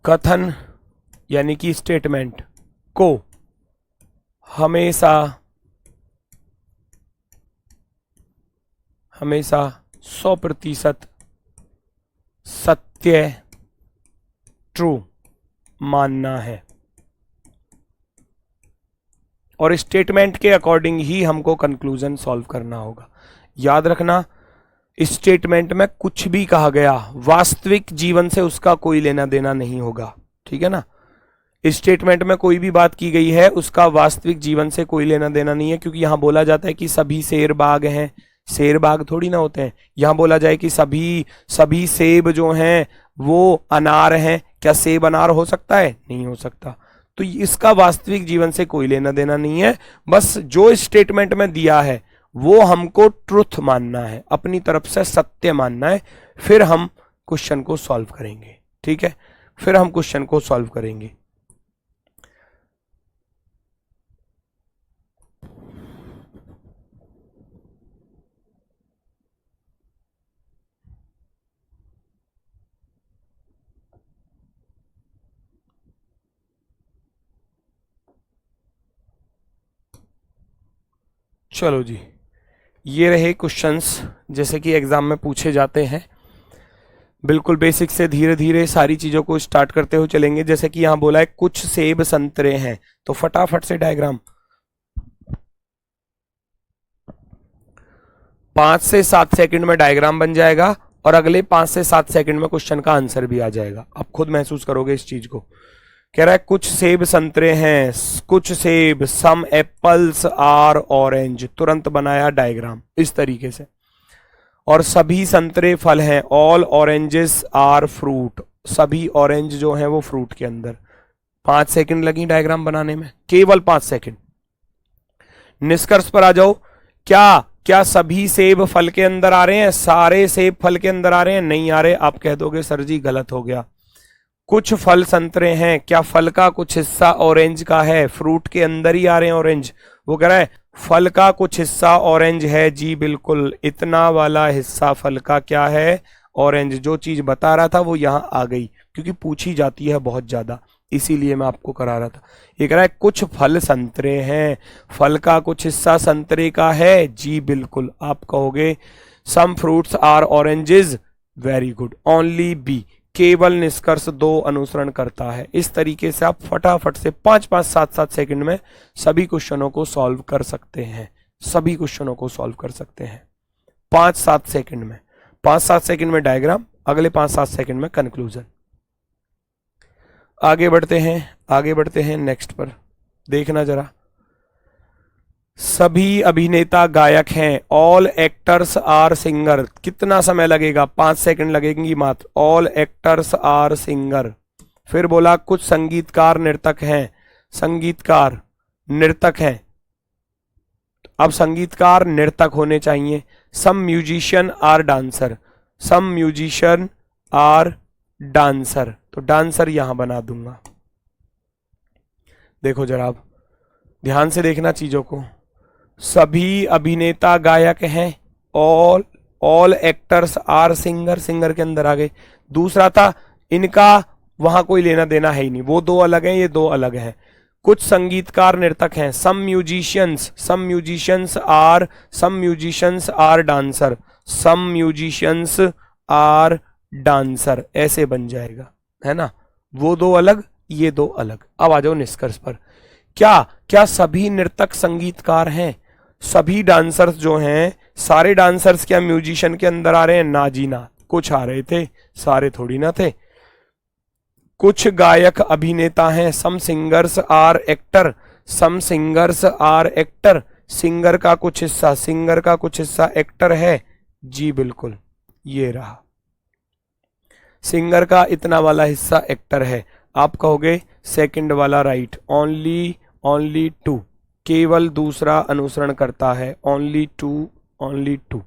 कथन यानी कि स्टेटमेंट को हमेशा 100% सत्य, ट्रू मानना है, और स्टेटमेंट के अकॉर्डिंग ही हमको कंक्लूजन सॉल्व करना होगा। याद रखना, स्टेटमेंट में कुछ भी कहा गया वास्तविक जीवन से उसका कोई लेना देना नहीं होगा। ठीक है ना, स्टेटमेंट में कोई भी बात की गई है उसका वास्तविक जीवन से कोई लेना देना नहीं है, क्योंकि यहां बोला जाता है कि सभी शेर बाग हैं, शेर बाग थोड़ी ना होते हैं। यहां बोला जाए कि सभी सेब जो हैं वो अनार हैं, क्या सेब अनार हो सकता है? नहीं हो सकता। तो इसका वास्तविक जीवन से कोई लेना देना नहीं है, बस जो स्टेटमेंट में दिया है वो हमको ट्रुथ मानना है, अपनी तरफ से सत्य मानना है, फिर हम क्वेश्चन को सॉल्व करेंगे। ठीक है, फिर हम क्वेश्चन को सॉल्व करेंगे। चलो जी, ये रहे क्वेश्चंस जैसे कि एग्जाम में पूछे जाते हैं, बिल्कुल बेसिक से धीरे धीरे सारी चीजों को स्टार्ट करते हुए चलेंगे। जैसे कि यहां बोला है कुछ सेब संतरे हैं, तो फटाफट से डायग्राम 5 से 7 सेकंड में डायग्राम बन जाएगा और अगले 5 से 7 सेकंड में क्वेश्चन का आंसर भी आ जाएगा। आप खुद महसूस करोगे इस चीज को। कह रहा है कुछ सेब संतरे हैं, कुछ सेब, सम एप्पल्स आर ऑरेंज। तुरंत बनाया डायग्राम इस तरीके से। और सभी संतरे फल हैं, ऑल ऑरेंजेस आर फ्रूट। सभी ऑरेंज जो हैं वो फ्रूट के अंदर। 5 सेकंड लगी डायग्राम बनाने में, केवल 5 सेकंड। निष्कर्ष पर आ जाओ। क्या सभी सेब फल के अंदर आ रहे हैं? सारे सेब फल के अंदर आ रहे हैं? नहीं आ रहे। आप कह दोगे सर जी गलत हो गया। कुछ फल संतरे हैं, क्या फल का कुछ हिस्सा ऑरेंज का है? फ्रूट के अंदर ही आ रहे हैं ऑरेंज। वो कह रहा है फल का कुछ हिस्सा ऑरेंज है। जी बिल्कुल, इतना वाला हिस्सा फल का क्या है? ऑरेंज। जो चीज बता रहा था वो यहां आ गई, क्योंकि पूछी जाती है बहुत ज्यादा, इसीलिए मैं आपको करा रहा था। ये कह रहा है कुछ फल संतरे हैं, फल का कुछ हिस्सा संतरे का है। जी बिल्कुल। आप कहोगे some fruits are oranges. Very good, only B. केवल निष्कर्ष 2 अनुसरण करता है। इस तरीके से आप फटाफट से 5-5, 7-7 सेकंड में सभी क्वेश्चनों को सॉल्व कर सकते हैं। सभी क्वेश्चनों को सॉल्व कर सकते हैं 5-7 सेकंड में। 5-7 सेकंड में डायग्राम, अगले 5-7 सेकंड में कंक्लूजन। आगे बढ़ते हैं नेक्स्ट पर। देखना जरा। सभी अभिनेता गायक हैं, ऑल एक्टर्स आर सिंगर। कितना समय लगेगा? 5 सेकंड लगेंगी मात्र। All actors are singer. फिर बोला कुछ संगीतकार नर्तक हैं। संगीतकार नर्तक हैं, अब संगीतकार नर्तक होने चाहिए। Some musician are dancer. Some musician are dancer, तो डांसर यहां बना दूंगा। देखो जरा, आप ध्यान से देखना चीजों को। सभी अभिनेता गायक हैं, all actors are singer. Singer के अंदर आ गए। दूसरा था इनका वहां कोई लेना देना है ही नहीं, वो 2 अलग हैं, ये 2 अलग हैं। कुछ संगीतकार नर्तक हैं, some musicians are dancer. Some musicians are dancer, ऐसे बन जाएगा, है ना। वो 2 अलग, ये 2 अलग। अब आ जाओ निष्कर्ष पर। क्या सभी नर्तक संगीतकार हैं? सभी डांसर्स जो हैं, सारे डांसर्स क्या म्यूजिशियन के अंदर आ रहे हैं? ना जी ना, कुछ आ रहे थे, सारे थोड़ी ना थे। कुछ गायक अभिनेता हैं, some singers are actor. Some singers are actor. Singer का कुछ हिस्सा एक्टर है। जी बिल्कुल, ये रहा। सिंगर का इतना वाला हिस्सा एक्टर है। आप कहोगे सेकंड वाला राइट। ओनली टू, केवल दूसरा अनुसरण करता है। ओनली टू,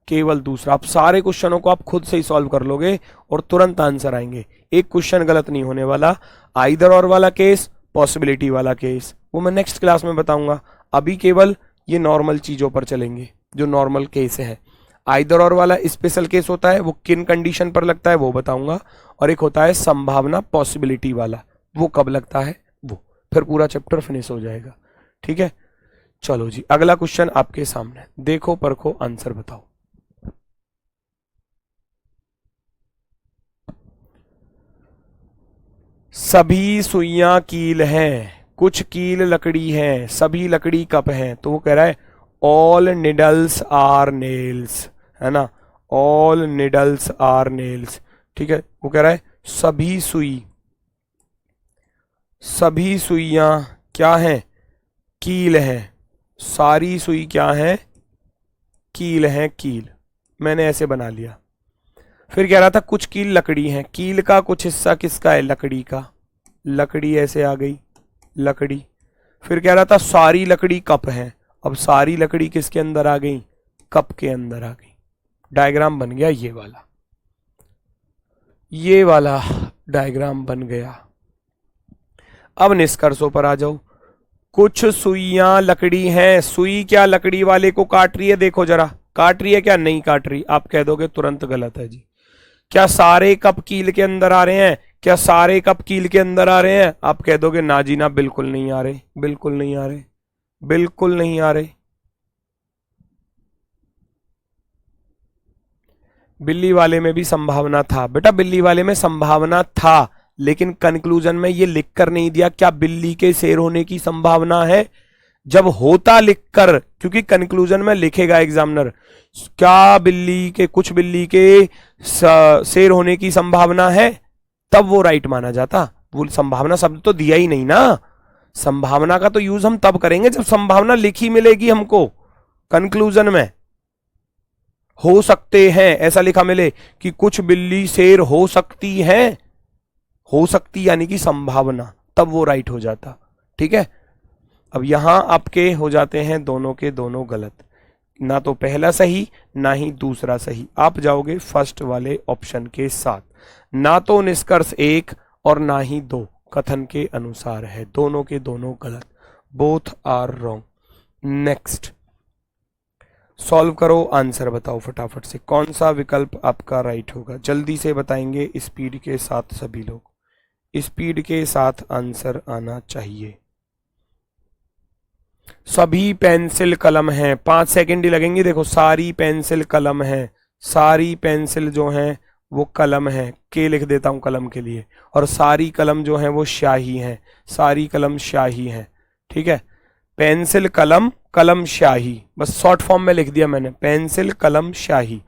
केवल दूसरा। आप सारे क्वेश्चनों को आप खुद से ही सॉल्व कर लोगे और तुरंत आंसर आएंगे। एक क्वेश्चन गलत नहीं होने वाला। आइदर और वाला केस, पॉसिबिलिटी वाला केस, वो मैं नेक्स्ट क्लास में बताऊंगा। अभी केवल ये नॉर्मल चीजों पर चलेंगे, जो नॉर्मल केस है। आइदर और वाला स्पेशल केस होता है, वो किन कंडीशन पर लगता है वो बताऊंगा। और एक होता है संभावना, पॉसिबिलिटी वाला, वो कब लगता है वो। फिर पूरा चैप्टर फिनिश हो जाएगा। ठीक है, चलो जी, अगला क्वेश्चन आपके सामने। देखो, परखो, आंसर बताओ। सभी सुइयां कील हैं, कुछ कील लकड़ी हैं, सभी लकड़ी कप हैं। तो वो कह रहा है ऑल निडल्स आर नेल्स, है ना। All needles are nails. ठीक है, वो कह रहा है सभी सुइयां क्या हैं? कील हैं। सारी सुई क्या है? कील है। कील मैंने ऐसे बना लिया। फिर कह रहा था कुछ कील लकड़ी हैं। कील का कुछ हिस्सा किसका है? लकड़ी का। लकड़ी ऐसे आ गई, लकड़ी। फिर कह रहा था सारी लकड़ी कप है। अब सारी लकड़ी किसके अंदर आ गई? कप के अंदर आ गई। डायग्राम बन गया ये वाला डायग्राम बन गया। अब निष्कर्षों पर आ जाओ। कुछ सुइयां लकड़ी हैं। सुई क्या लकड़ी वाले को काट रही है? देखो जरा, काट रही है क्या? नहीं काट रही। आप कह दोगे तुरंत गलत है जी। क्या सारे कप कील के अंदर आ रहे हैं? क्या सारे कप कील के अंदर आ रहे हैं? आप कह दोगे ना जी ना, बिल्कुल नहीं आ रहे, बिल्कुल नहीं आ रहे, बिल्कुल नहीं आ रहे। बिल्ली वाले में भी संभावना था बेटा, बिल्ली वाले में संभावना था, लेकिन कंक्लूजन में ये लिखकर नहीं दिया क्या बिल्ली के शेर होने की संभावना है। जब होता लिखकर, क्योंकि कंक्लूजन में लिखेगा एग्जामिनर क्या कुछ बिल्ली के शेर होने की संभावना है, तब वो राइट माना जाता। वो संभावना शब्द तो दिया ही नहीं ना। संभावना का तो यूज हम तब करेंगे जब संभावना लिखी मिलेगी हमको कंक्लूजन में। हो सकते हैं ऐसा लिखा मिले कि कुछ बिल्ली शेर हो सकती है, हो सकती यानी कि संभावना, तब वो राइट हो जाता। ठीक है, अब यहां आपके हो जाते हैं दोनों के दोनों गलत, ना तो पहला सही ना ही दूसरा सही। आप जाओगे फर्स्ट वाले ऑप्शन के साथ। ना तो निष्कर्ष 1 और ना ही 2 कथन के अनुसार है, दोनों के दोनों गलत, both are wrong. Next, solve करो, आंसर बताओ फटाफट से, कौन सा विकल्प आपका राइट होगा। जल्दी से बताएंगे स्पीड के साथ, सभी लोग स्पीड के साथ आंसर आना चाहिए। सभी पेंसिल कलम हैं, 5 सेकंड ही लगेंगे। देखो सारी पेंसिल कलम है, सारी पेंसिल जो हैं वो कलम है, के लिख देता हूं कलम के लिए, और सारी कलम जो है वो शाही है, सारी कलम शाही है। ठीक है, पेंसिल कलम कलम शाही, बस शॉर्ट फॉर्म में लिख दिया मैंने, पेंसिल कलम शाही।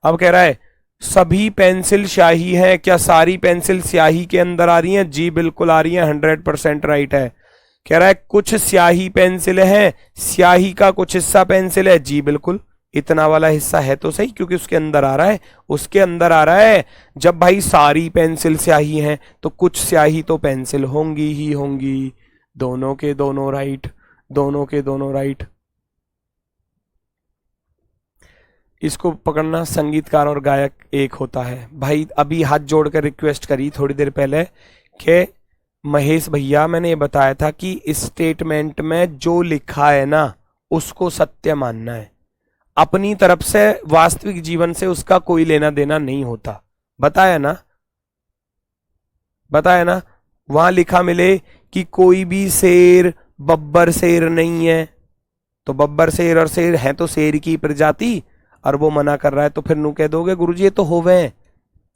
अब कह रहा है सभी पेंसिल शाही है, क्या सारी पेंसिल स्याही के अंदर आ रही हैं? जी बिल्कुल आ रही हैं, 100% राइट है। कह रहा है कुछ स्याही पेंसिल है, स्याही का कुछ हिस्सा पेंसिल है, जी बिल्कुल, इतना वाला हिस्सा है तो सही क्योंकि उसके अंदर आ रहा है, उसके अंदर आ रहा है। जब भाई सारी पेंसिल स्याही हैं तो कुछ स्याही तो पेंसिल होंगी ही होंगी। दोनों के दोनों राइट, दोनों के दोनों राइट। इसको पकड़ना, संगीतकार और गायक एक होता है। भाई अभी हाथ जोड़कर रिक्वेस्ट करी थोड़ी देर पहले कि महेश भैया मैंने ये बताया था कि स्टेटमेंट में जो लिखा है ना उसको सत्य मानना है, अपनी तरफ से वास्तविक जीवन से उसका कोई लेना देना नहीं होता। बताया ना, बताया ना। वहां लिखा मिले कि कोई भी शेर बब्बर शेर नहीं है, तो बब्बर शेर और शेर है तो शेर की प्रजाति, और वो मना कर रहा है तो फिर नू कह दोगे गुरुजी ये तो होवे हैं।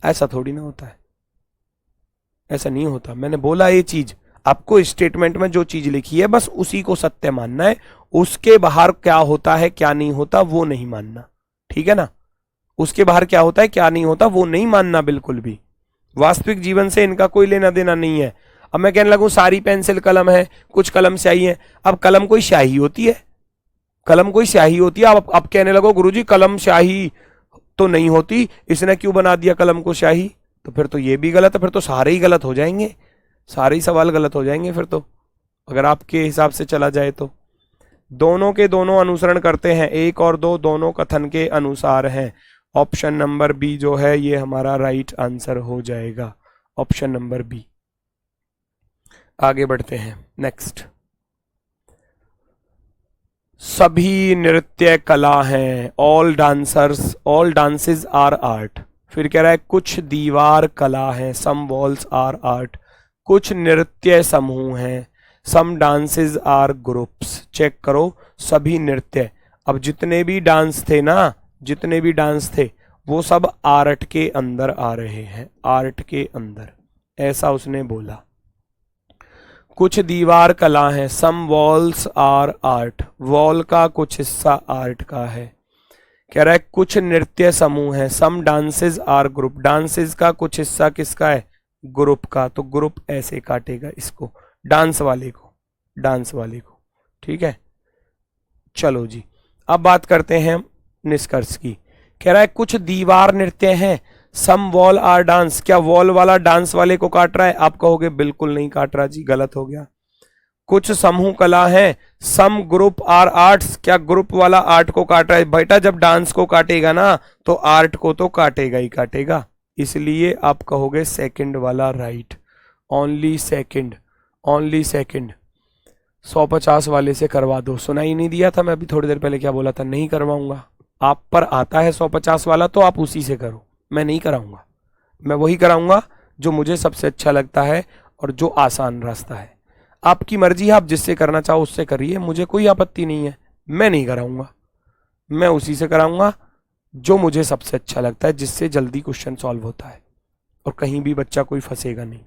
ऐसा थोड़ी ना होता है, ऐसा नहीं होता। मैंने बोला ये चीज आपको, स्टेटमेंट में जो चीज लिखी है बस उसी को सत्य मानना है, उसके बाहर क्या होता है क्या नहीं होता वो नहीं मानना। ठीक है ना, उसके बाहर क्या होता है क्या नहीं होता वो नहीं मानना बिल्कुल भी। वास्तविक जीवन से इनका कोई लेना देना नहीं है। अब मैं कहने लगूं सारी पेंसिल कलम है, कुछ कलम स्याही है, अब कलम कोई स्याही होती है? कलम कोई स्याही होती है? अब कहने लगो गुरुजी कलम स्याही तो नहीं होती, इसने क्यों बना दिया कलम को स्याही? तो फिर तो ये भी गलत है, फिर तो सारे ही गलत हो जाएंगे, सारे ही सवाल गलत हो जाएंगे फिर तो, अगर आपके हिसाब से चला जाए तो। दोनों के दोनों अनुसरण करते हैं, 1 और 2 दोनों कथन के अनुसार हैं। ऑप्शन नंबर बी जो है ये हमारा राइट आंसर हो जाएगा, ऑप्शन नंबर बी। आगे बढ़ते हैं, नेक्स्ट। सभी नृत्य कला हैं, all dancers, all dances are art. फिर कह रहा है कुछ दीवार कला है, सम वॉल्स आर आर्ट। कुछ नृत्य समूह हैं, सम डांसेस आर ग्रुप्स। चेक करो सभी नृत्य, अब जितने भी डांस थे ना, जितने भी डांस थे वो सब आर्ट के अंदर आ रहे हैं, आर्ट के अंदर, ऐसा उसने बोला। कुछ दीवार कला है, सम वॉल्स आर आर्ट, वॉल का कुछ हिस्सा आर्ट का है। कह रहा है कुछ नृत्य समूह है, सम डांसेस आर ग्रुप, डांसेस का कुछ हिस्सा किसका है? ग्रुप का। तो ग्रुप ऐसे काटेगा इसको, डांस वाले को, डांस वाले को। ठीक है, चलो जी अब बात करते हैं निष्कर्ष की। कह रहा है कुछ दीवार नृत्य हैं, सम वॉल आर डांस, क्या वॉल वाला डांस वाले को काट रहा है? आप कहोगे बिल्कुल नहीं काट रहा जी, गलत हो गया। कुछ समूह कला है, सम ग्रुप आर आर्ट्स, क्या ग्रुप वाला आर्ट को काट रहा है? बेटा जब डांस को काटेगा ना तो आर्ट को तो काटेगा ही काटेगा, इसलिए आप कहोगे सेकंड वाला right, only second, only second. 150 वाले से करवा दो, सुना ही नहीं दिया था मैं अभी थोड़ी देर पहले क्या बोला था? नहीं करवाऊंगा। आप पर आता है 150 वाला तो आप उसी से करो, मैं नहीं कराऊंगा। मैं वही कराऊंगा जो मुझे सबसे अच्छा लगता है और जो आसान रास्ता है। आपकी मर्जी है, आप जिससे करना चाहो उससे करिए, मुझे कोई आपत्ति नहीं है। मैं नहीं कराऊंगा, मैं उसी से कराऊंगा जो मुझे सबसे अच्छा लगता है, जिससे जल्दी क्वेश्चन सॉल्व होता है और कहीं भी बच्चा कोई फंसेगा नहीं।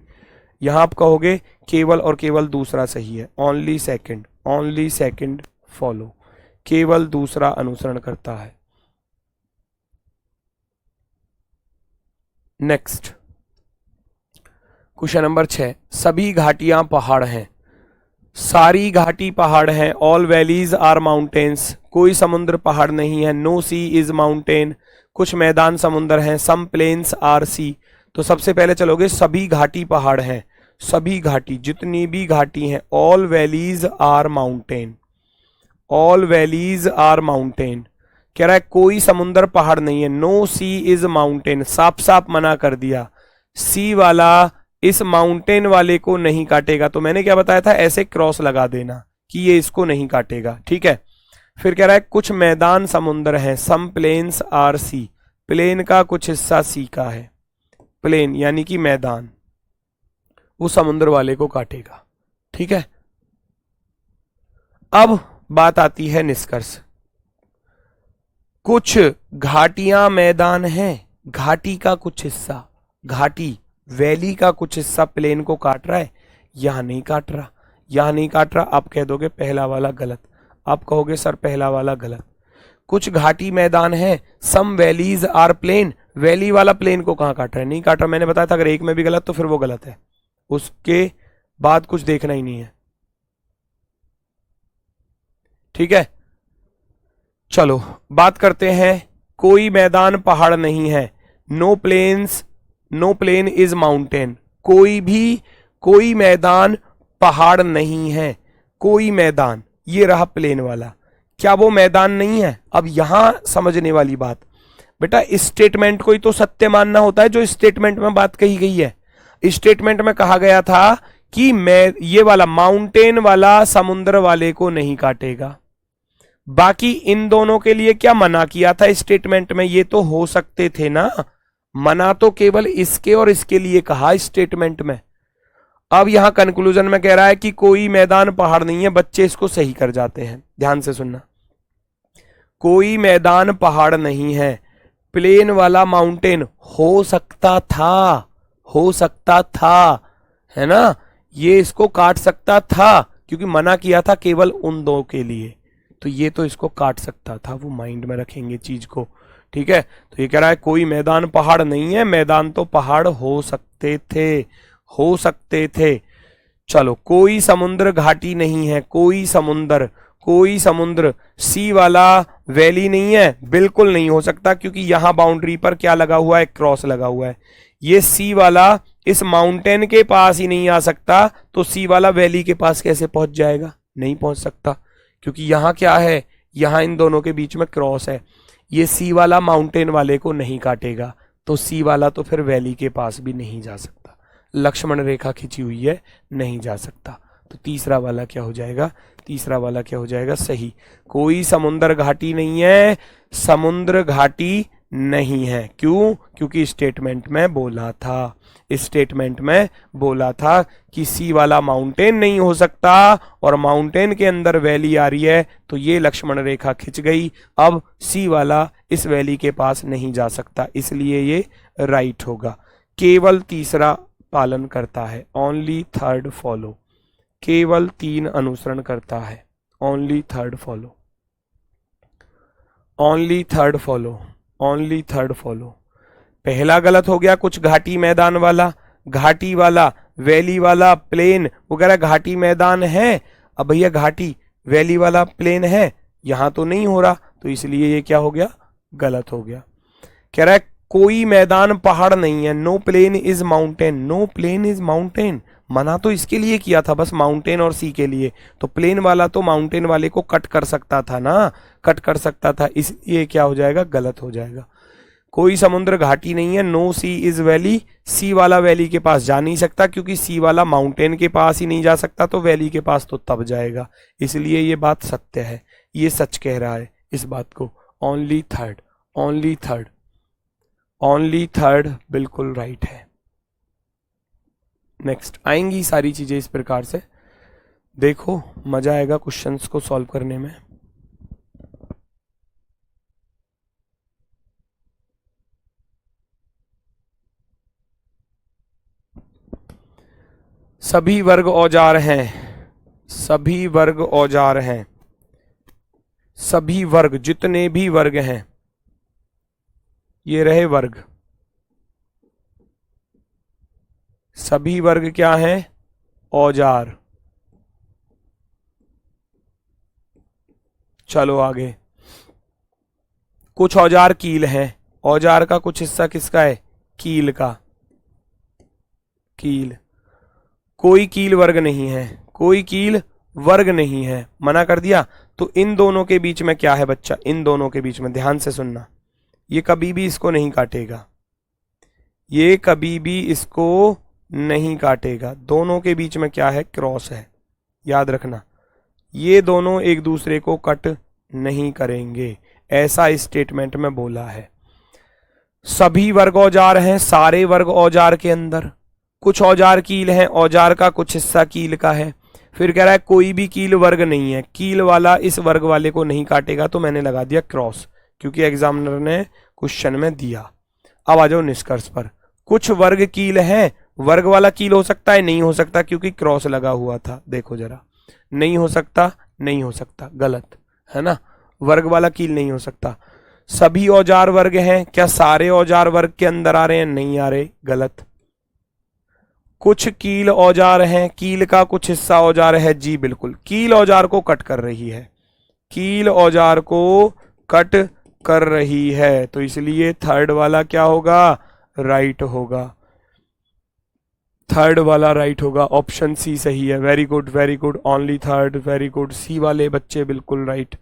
यहां आप कहोगे केवल और केवल दूसरा सही है, only second, only second follow, केवल दूसरा अनुसरण करता है। नेक्स्ट, क्वेश्चन नंबर 6, सभी घाटियां पहाड़ हैं। सारी घाटी पहाड़ हैं। ऑल वैलीज आर माउंटेन्स, कोई समुद्र पहाड़ नहीं है। नो सी इज माउंटेन, कुछ मैदान समुद्र हैं। सम प्लेन्स आर सी। तो सबसे पहले चलोगे, सभी घाटी पहाड़ हैं। सभी घाटी, जितनी भी घाटी हैं। All valleys are mountain, all valleys are mountain. कह रहा है कोई समुद्र पहाड़ नहीं है। नो सी इज माउंटेन, साफ साफ मना कर दिया। सी वाला इस माउंटेन वाले को नहीं काटेगा। तो मैंने क्या बताया था, ऐसे क्रॉस लगा देना कि ये इसको नहीं काटेगा, ठीक है। फिर कह रहा है कुछ मैदान समुद्र हैं। सम प्लेन्स आर सी, प्लेन का कुछ हिस्सा सी का है। प्लेन यानी कि मैदान, वो समुद्र वाले को काटेगा, ठीक है। अब बात आती है निष्कर्ष। कुछ घाटियां मैदान हैं, घाटी का कुछ हिस्सा, घाटी वैली का कुछ हिस्सा प्लेन को काट रहा है। यहां नहीं काट रहा, यहां नहीं काट रहा। आप कह दोगे पहला वाला गलत, आप कहोगे सर पहला वाला गलत। कुछ घाटी मैदान है। सम वैलीज आर प्लेन, वैली वाला प्लेन को कहां काट रहा है, नहीं काट रहा। मैंने बताया था अगर एक में भी गलत तो फिर वो गलत है, उसके बाद कुछ देखना ही नहीं है, ठीक है। चलो बात करते हैं, कोई मैदान पहाड़ नहीं है। No plains, no plain is mountain, कोई मैदान पहाड़ नहीं है। कोई मैदान, ये रहा प्लेन वाला, क्या वो मैदान नहीं है। अब यहां समझने वाली बात, बेटा स्टेटमेंट को ही तो सत्य मानना होता है जो स्टेटमेंट में बात कही गई है। स्टेटमेंट में कहा गया था कि मैं ये वाला माउंटेन वाला समुद्र वाले को नहीं काटेगा। बाकी इन दोनों के लिए क्या मना किया था स्टेटमेंट में, ये तो हो सकते थे ना। मना तो केवल इसके और इसके लिए कहा स्टेटमेंट में। अब यहां कंक्लूजन में कह रहा है कि कोई मैदान पहाड़ नहीं है। बच्चे इसको सही कर जाते हैं, ध्यान से सुनना। कोई मैदान पहाड़ नहीं है। प्लेन वाला माउंटेन हो सकता था, हो सकता था, है ना। ये इसको काट सकता था क्योंकि मना किया था केवल उन दो के लिए, तो ये तो इसको काट सकता था। वो माइंड में रखेंगे चीज को, ठीक है। तो ये कह रहा है कोई मैदान पहाड़ नहीं है, मैदान तो पहाड़ हो सकते थे, हो सकते थे। चलो, कोई समुद्र घाटी नहीं है। कोई समुद्र, कोई समुद्र सी वाला वैली नहीं है, बिल्कुल नहीं हो सकता क्योंकि यहां बाउंड्री पर क्या लगा हुआ है, क्रॉस लगा हुआ है। ये सी वाला इस माउंटेन के पास ही नहीं आ सकता, तो सी वाला वैली के पास कैसे पहुंच जाएगा, नहीं पहुंच सकता क्योंकि यहां क्या है, यहां इन दोनों के बीच में क्रॉस है। ये सी वाला माउंटेन वाले को नहीं काटेगा, तो सी वाला तो फिर वैली के पास भी नहीं जा सकता। लक्ष्मण रेखा खिंची हुई है, नहीं जा सकता। तो तीसरा वाला क्या हो जाएगा, तीसरा वाला क्या हो जाएगा, सही। कोई समुद्र घाटी नहीं है, समुद्र घाटी नहीं है। क्यों, क्योंकि स्टेटमेंट में बोला था, स्टेटमेंट में बोला था कि सी वाला माउंटेन नहीं हो सकता और माउंटेन के अंदर वैली आ रही है, तो ये लक्ष्मण रेखा खिंच गई। अब सी वाला इस वैली के पास नहीं जा सकता, इसलिए ये राइट होगा। केवल तीसरा पालन करता है, ओनली थर्ड फॉलो। केवल 3 अनुसरण करता है, only third follow, only third follow, only third follow. पहला गलत हो गया, कुछ घाटी मैदान वाला, घाटी वाला, वैली वाला, प्लेन वगैरह। घाटी मैदान है, अब भैया घाटी वैली वाला प्लेन है, यहां तो नहीं हो रहा, तो इसलिए ये क्या हो गया, गलत हो गया। कह रहा है कोई मैदान पहाड़ नहीं है। No plain is mountain, no plain is mountain. मना तो इसके लिए किया था बस, माउंटेन और सी के लिए, तो प्लेन वाला तो माउंटेन वाले को कट कर सकता था ना, कट कर सकता था, इसलिए क्या हो जाएगा, गलत हो जाएगा। कोई समुद्र घाटी नहीं है। नो सी इज वैली, सी वाला वैली के पास जा नहीं सकता क्योंकि सी वाला माउंटेन के पास ही नहीं जा सकता, तो वैली के पास तो तब जाएगा, इसलिए ये बात सत्य है, ये सच कह रहा है इस बात को। Only third, only third, only third बिल्कुल राइट है। नेक्स्ट आएंगी सारी चीजें इस प्रकार से, देखो मजा आएगा क्वेश्चंस को सॉल्व करने में। सभी वर्ग औजार हैं, सभी वर्ग औजार हैं, सभी वर्ग, जितने भी वर्ग हैं, ये रहे वर्ग, सभी वर्ग क्या हैं? औजार। चलो आगे। कुछ औजार कील हैं। औजार का कुछ हिस्सा किसका है? कील का। कील। कोई कील वर्ग नहीं है, कोई कील वर्ग नहीं है, मना कर दिया। तो इन दोनों के बीच में क्या है बच्चा? इन दोनों के बीच में ध्यान से सुनना, ये कभी भी इसको नहीं काटेगा, ये कभी भी इसको नहीं काटेगा। दोनों के बीच में क्या है? क्रॉस है, याद रखना। ये दोनों एक दूसरे को कट नहीं करेंगे, ऐसा स्टेटमेंट में बोला है। सभी वर्ग औजार हैं, सारे वर्ग औजार के अंदर। कुछ औजार कील हैं, औजार का कुछ हिस्सा कील का है। फिर कह रहा है कोई भी कील वर्ग नहीं है, कील वाला इस वर्ग वाले को नहीं काटेगा, तो मैंने लगा दिया क्रॉस, क्योंकि एग्जामिनर ने क्वेश्चन में दिया। अब आ जाओ निष्कर्ष पर। कुछ वर्ग कील हैं, वर्ग वाला कील हो सकता है, नहीं हो सकता, क्योंकि क्रॉस लगा हुआ था। देखो जरा, नहीं हो सकता, नहीं हो सकता, गलत है ना, वर्ग वाला कील नहीं हो सकता। सभी औजार वर्ग हैं, क्या सारे औजार वर्ग के अंदर आ रहे हैं? नहीं आ रहे, गलत। कुछ कील औजार हैं, कील का कुछ हिस्सा औजार है, जी बिल्कुल, कील औजार को कट कर रही है, कील औजार को कट कर रही है, तो इसलिए थर्ड वाला क्या होगा? राइट होगा, थर्ड वाला राइट होगा, ऑप्शन सी सही है। Very good, very good, only third, very good, C वाले बच्चे बिल्कुल राइट।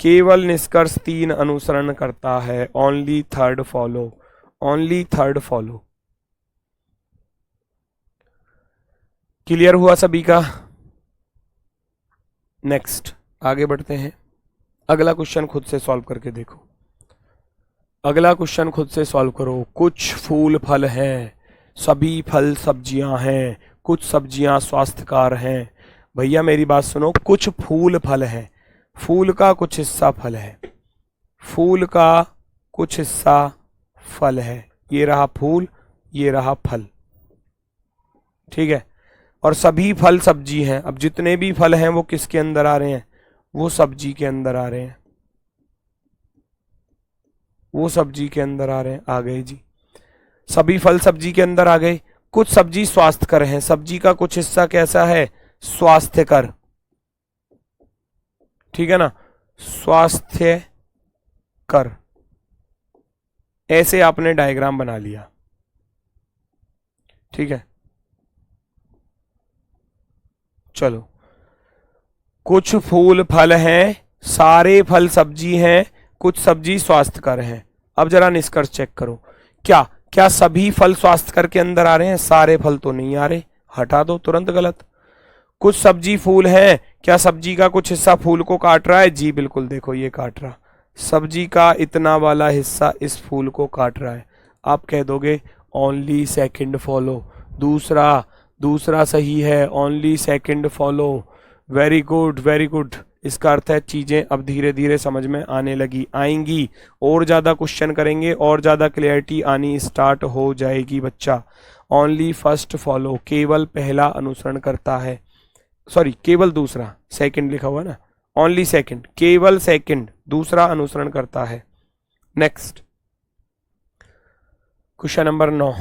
केवल निष्कर्ष 3 अनुसरण करता है, only third follow, only third follow. Clear हुआ सभी का? नेक्स्ट आगे बढ़ते हैं। अगला क्वेश्चन खुद से सॉल्व करके देखो, अगला क्वेश्चन खुद से सॉल्व करो। कुछ फूल फल हैं, सभी फल सब्जियां हैं, कुछ सब्जियां स्वास्थ्यकर हैं। भैया मेरी बात सुनो, कुछ फूल फल हैं, फूल का कुछ हिस्सा फल है, फूल का कुछ हिस्सा फल है, ये रहा फूल, ये रहा फल, ठीक है। और सभी फल सब्जी हैं। अब जितने भी फल हैं वो किसके अंदर आ रहे हैं? वो सब्जी के अंदर आ रहे हैं, वो सब्जी के अंदर आ रहे हैं। आ गए जी, सभी फल सब्जी के अंदर आ गए। कुछ सब्जी स्वास्थ्यकर हैं, सब्जी का कुछ हिस्सा कैसा है? स्वास्थ्यकर, ठीक है ना, स्वास्थ्यकर। ऐसे आपने डायग्राम बना लिया, ठीक है। चलो, कुछ फूल फल हैं, सारे फल सब्जी हैं, कुछ सब्जी स्वास्थ्यकर हैं। अब जरा निष्कर्ष चेक करो, क्या क्या सभी फल स्वास्थ्यकर के अंदर आ रहे हैं? सारे फल तो नहीं आ रहे, हटा दो, तुरंत गलत। कुछ सब्जी फूल हैं, क्या सब्जी का कुछ हिस्सा फूल को काट रहा है? जी बिल्कुल, देखो ये काट रहा, सब्जी का इतना वाला हिस्सा इस फूल को काट रहा है। आप कह दोगे ओनली सेकंड फॉलो, दूसरा, दूसरा सही है, only second follow. Very good, very good. इसका अर्थ है चीजें अब धीरे धीरे समझ में आने लगी, आएंगी, और ज्यादा क्वेश्चन करेंगे और ज्यादा क्लियरिटी आनी स्टार्ट हो जाएगी बच्चा। ओनली फर्स्ट फॉलो, केवल पहला अनुसरण करता है, सॉरी केवल दूसरा, सेकंड लिखा हुआ है ना, ओनली सेकंड, केवल सेकंड, दूसरा अनुसरण करता है। नेक्स्ट क्वेश्चन नंबर 9,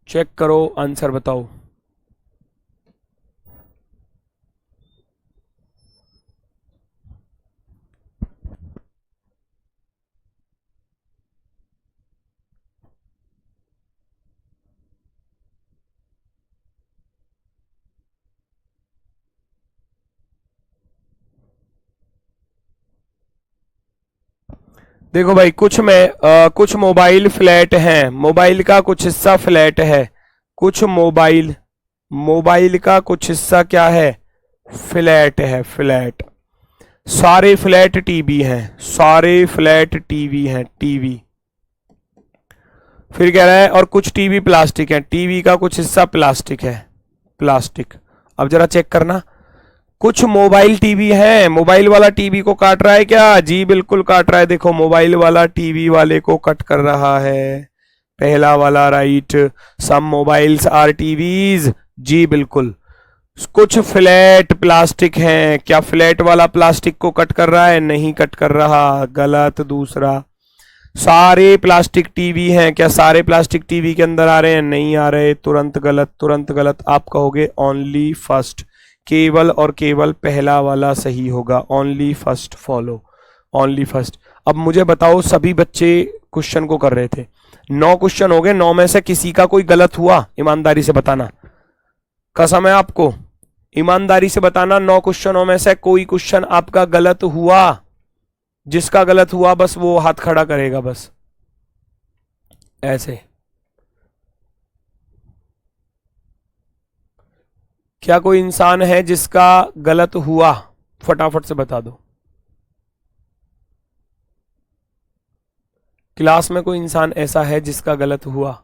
चेक करो, आंसर बताओ। देखो भाई, कुछ मोबाइल फ्लैट हैं, मोबाइल का कुछ हिस्सा फ्लैट है, कुछ मोबाइल का कुछ हिस्सा क्या है? फ्लैट है, फ्लैट। सारे फ्लैट टीवी हैं, सारे फ्लैट टीवी हैं, टीवी। फिर कह रहा है और कुछ टीवी प्लास्टिक है, टीवी का कुछ हिस्सा प्लास्टिक है, प्लास्टिक। अब जरा चेक करना, कुछ मोबाइल टीवी है, मोबाइल वाला टीवी को काट रहा है क्या? जी बिल्कुल काट रहा है, देखो मोबाइल वाला टीवी वाले को कट कर रहा है, पहला वाला right. Some mobiles are TVs, जी बिल्कुल। कुछ फ्लैट प्लास्टिक हैं, क्या फ्लैट वाला प्लास्टिक को कट कर रहा है? नहीं कट कर रहा, गलत, दूसरा। सारे प्लास्टिक टीवी हैं, क्या सारे प्लास्टिक टीवी के अंदर आ रहे हैं? नहीं आ रहे। तुरंत गलत, तुरंत गलत। आप कहोगे ओनली फर्स्ट, केवल और केवल पहला वाला सही होगा। Only first follow, only first. अब मुझे बताओ, सभी बच्चे क्वेश्चन को कर रहे थे, 9 क्वेश्चन हो गए, 9 में से किसी का कोई गलत हुआ? ईमानदारी से बताना, कसम है आपको, ईमानदारी से बताना, 9 क्वेश्चनों में से कोई क्वेश्चन आपका गलत हुआ? जिसका गलत हुआ बस वो हाथ खड़ा करेगा, बस ऐसे। क्या कोई इंसान है जिसका गलत हुआ? फटाफट से बता दो। क्लास में कोई इंसान ऐसा है जिसका गलत हुआ?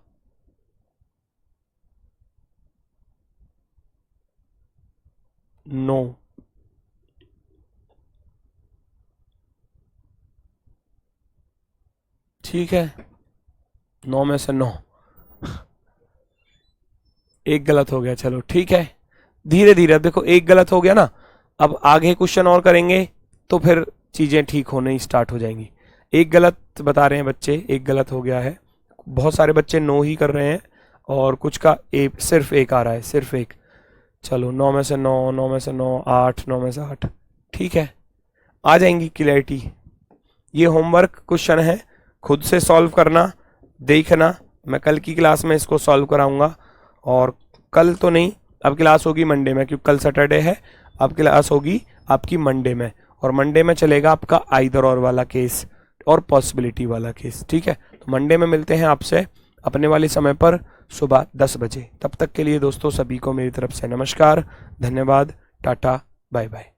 नो। ठीक है, 9 में से 9, एक गलत हो गया। चलो ठीक है, धीरे धीरे। अब देखो, एक गलत हो गया ना, अब आगे क्वेश्चन और करेंगे तो फिर चीजें ठीक होने स्टार्ट हो जाएंगी। एक गलत बता रहे हैं बच्चे, एक गलत हो गया है। बहुत सारे बच्चे नो ही कर रहे हैं और कुछ का सिर्फ एक आ रहा है, सिर्फ एक। चलो, 9 में से 9, 9 में से 9, 8, 9 में से 8। ठीक है, आ जाएंगी क्लैरिटी। ये होमवर्क क्वेश्चन है, खुद से सॉल्व करना, देखना। मैं कल की क्लास में इसको सॉल्व कराऊंगा, और कल तो नहीं, अब क्लास होगी मंडे में, क्योंकि कल सैटरडे है। अब क्लास होगी आपकी मंडे में, और मंडे में चलेगा आपका आइदर और वाला केस और पॉसिबिलिटी वाला केस। ठीक है, तो मंडे में मिलते हैं आपसे अपने वाले समय पर, सुबह 10 बजे। तब तक के लिए दोस्तों सभी को मेरी तरफ से नमस्कार, धन्यवाद, टाटा, बाय बाय।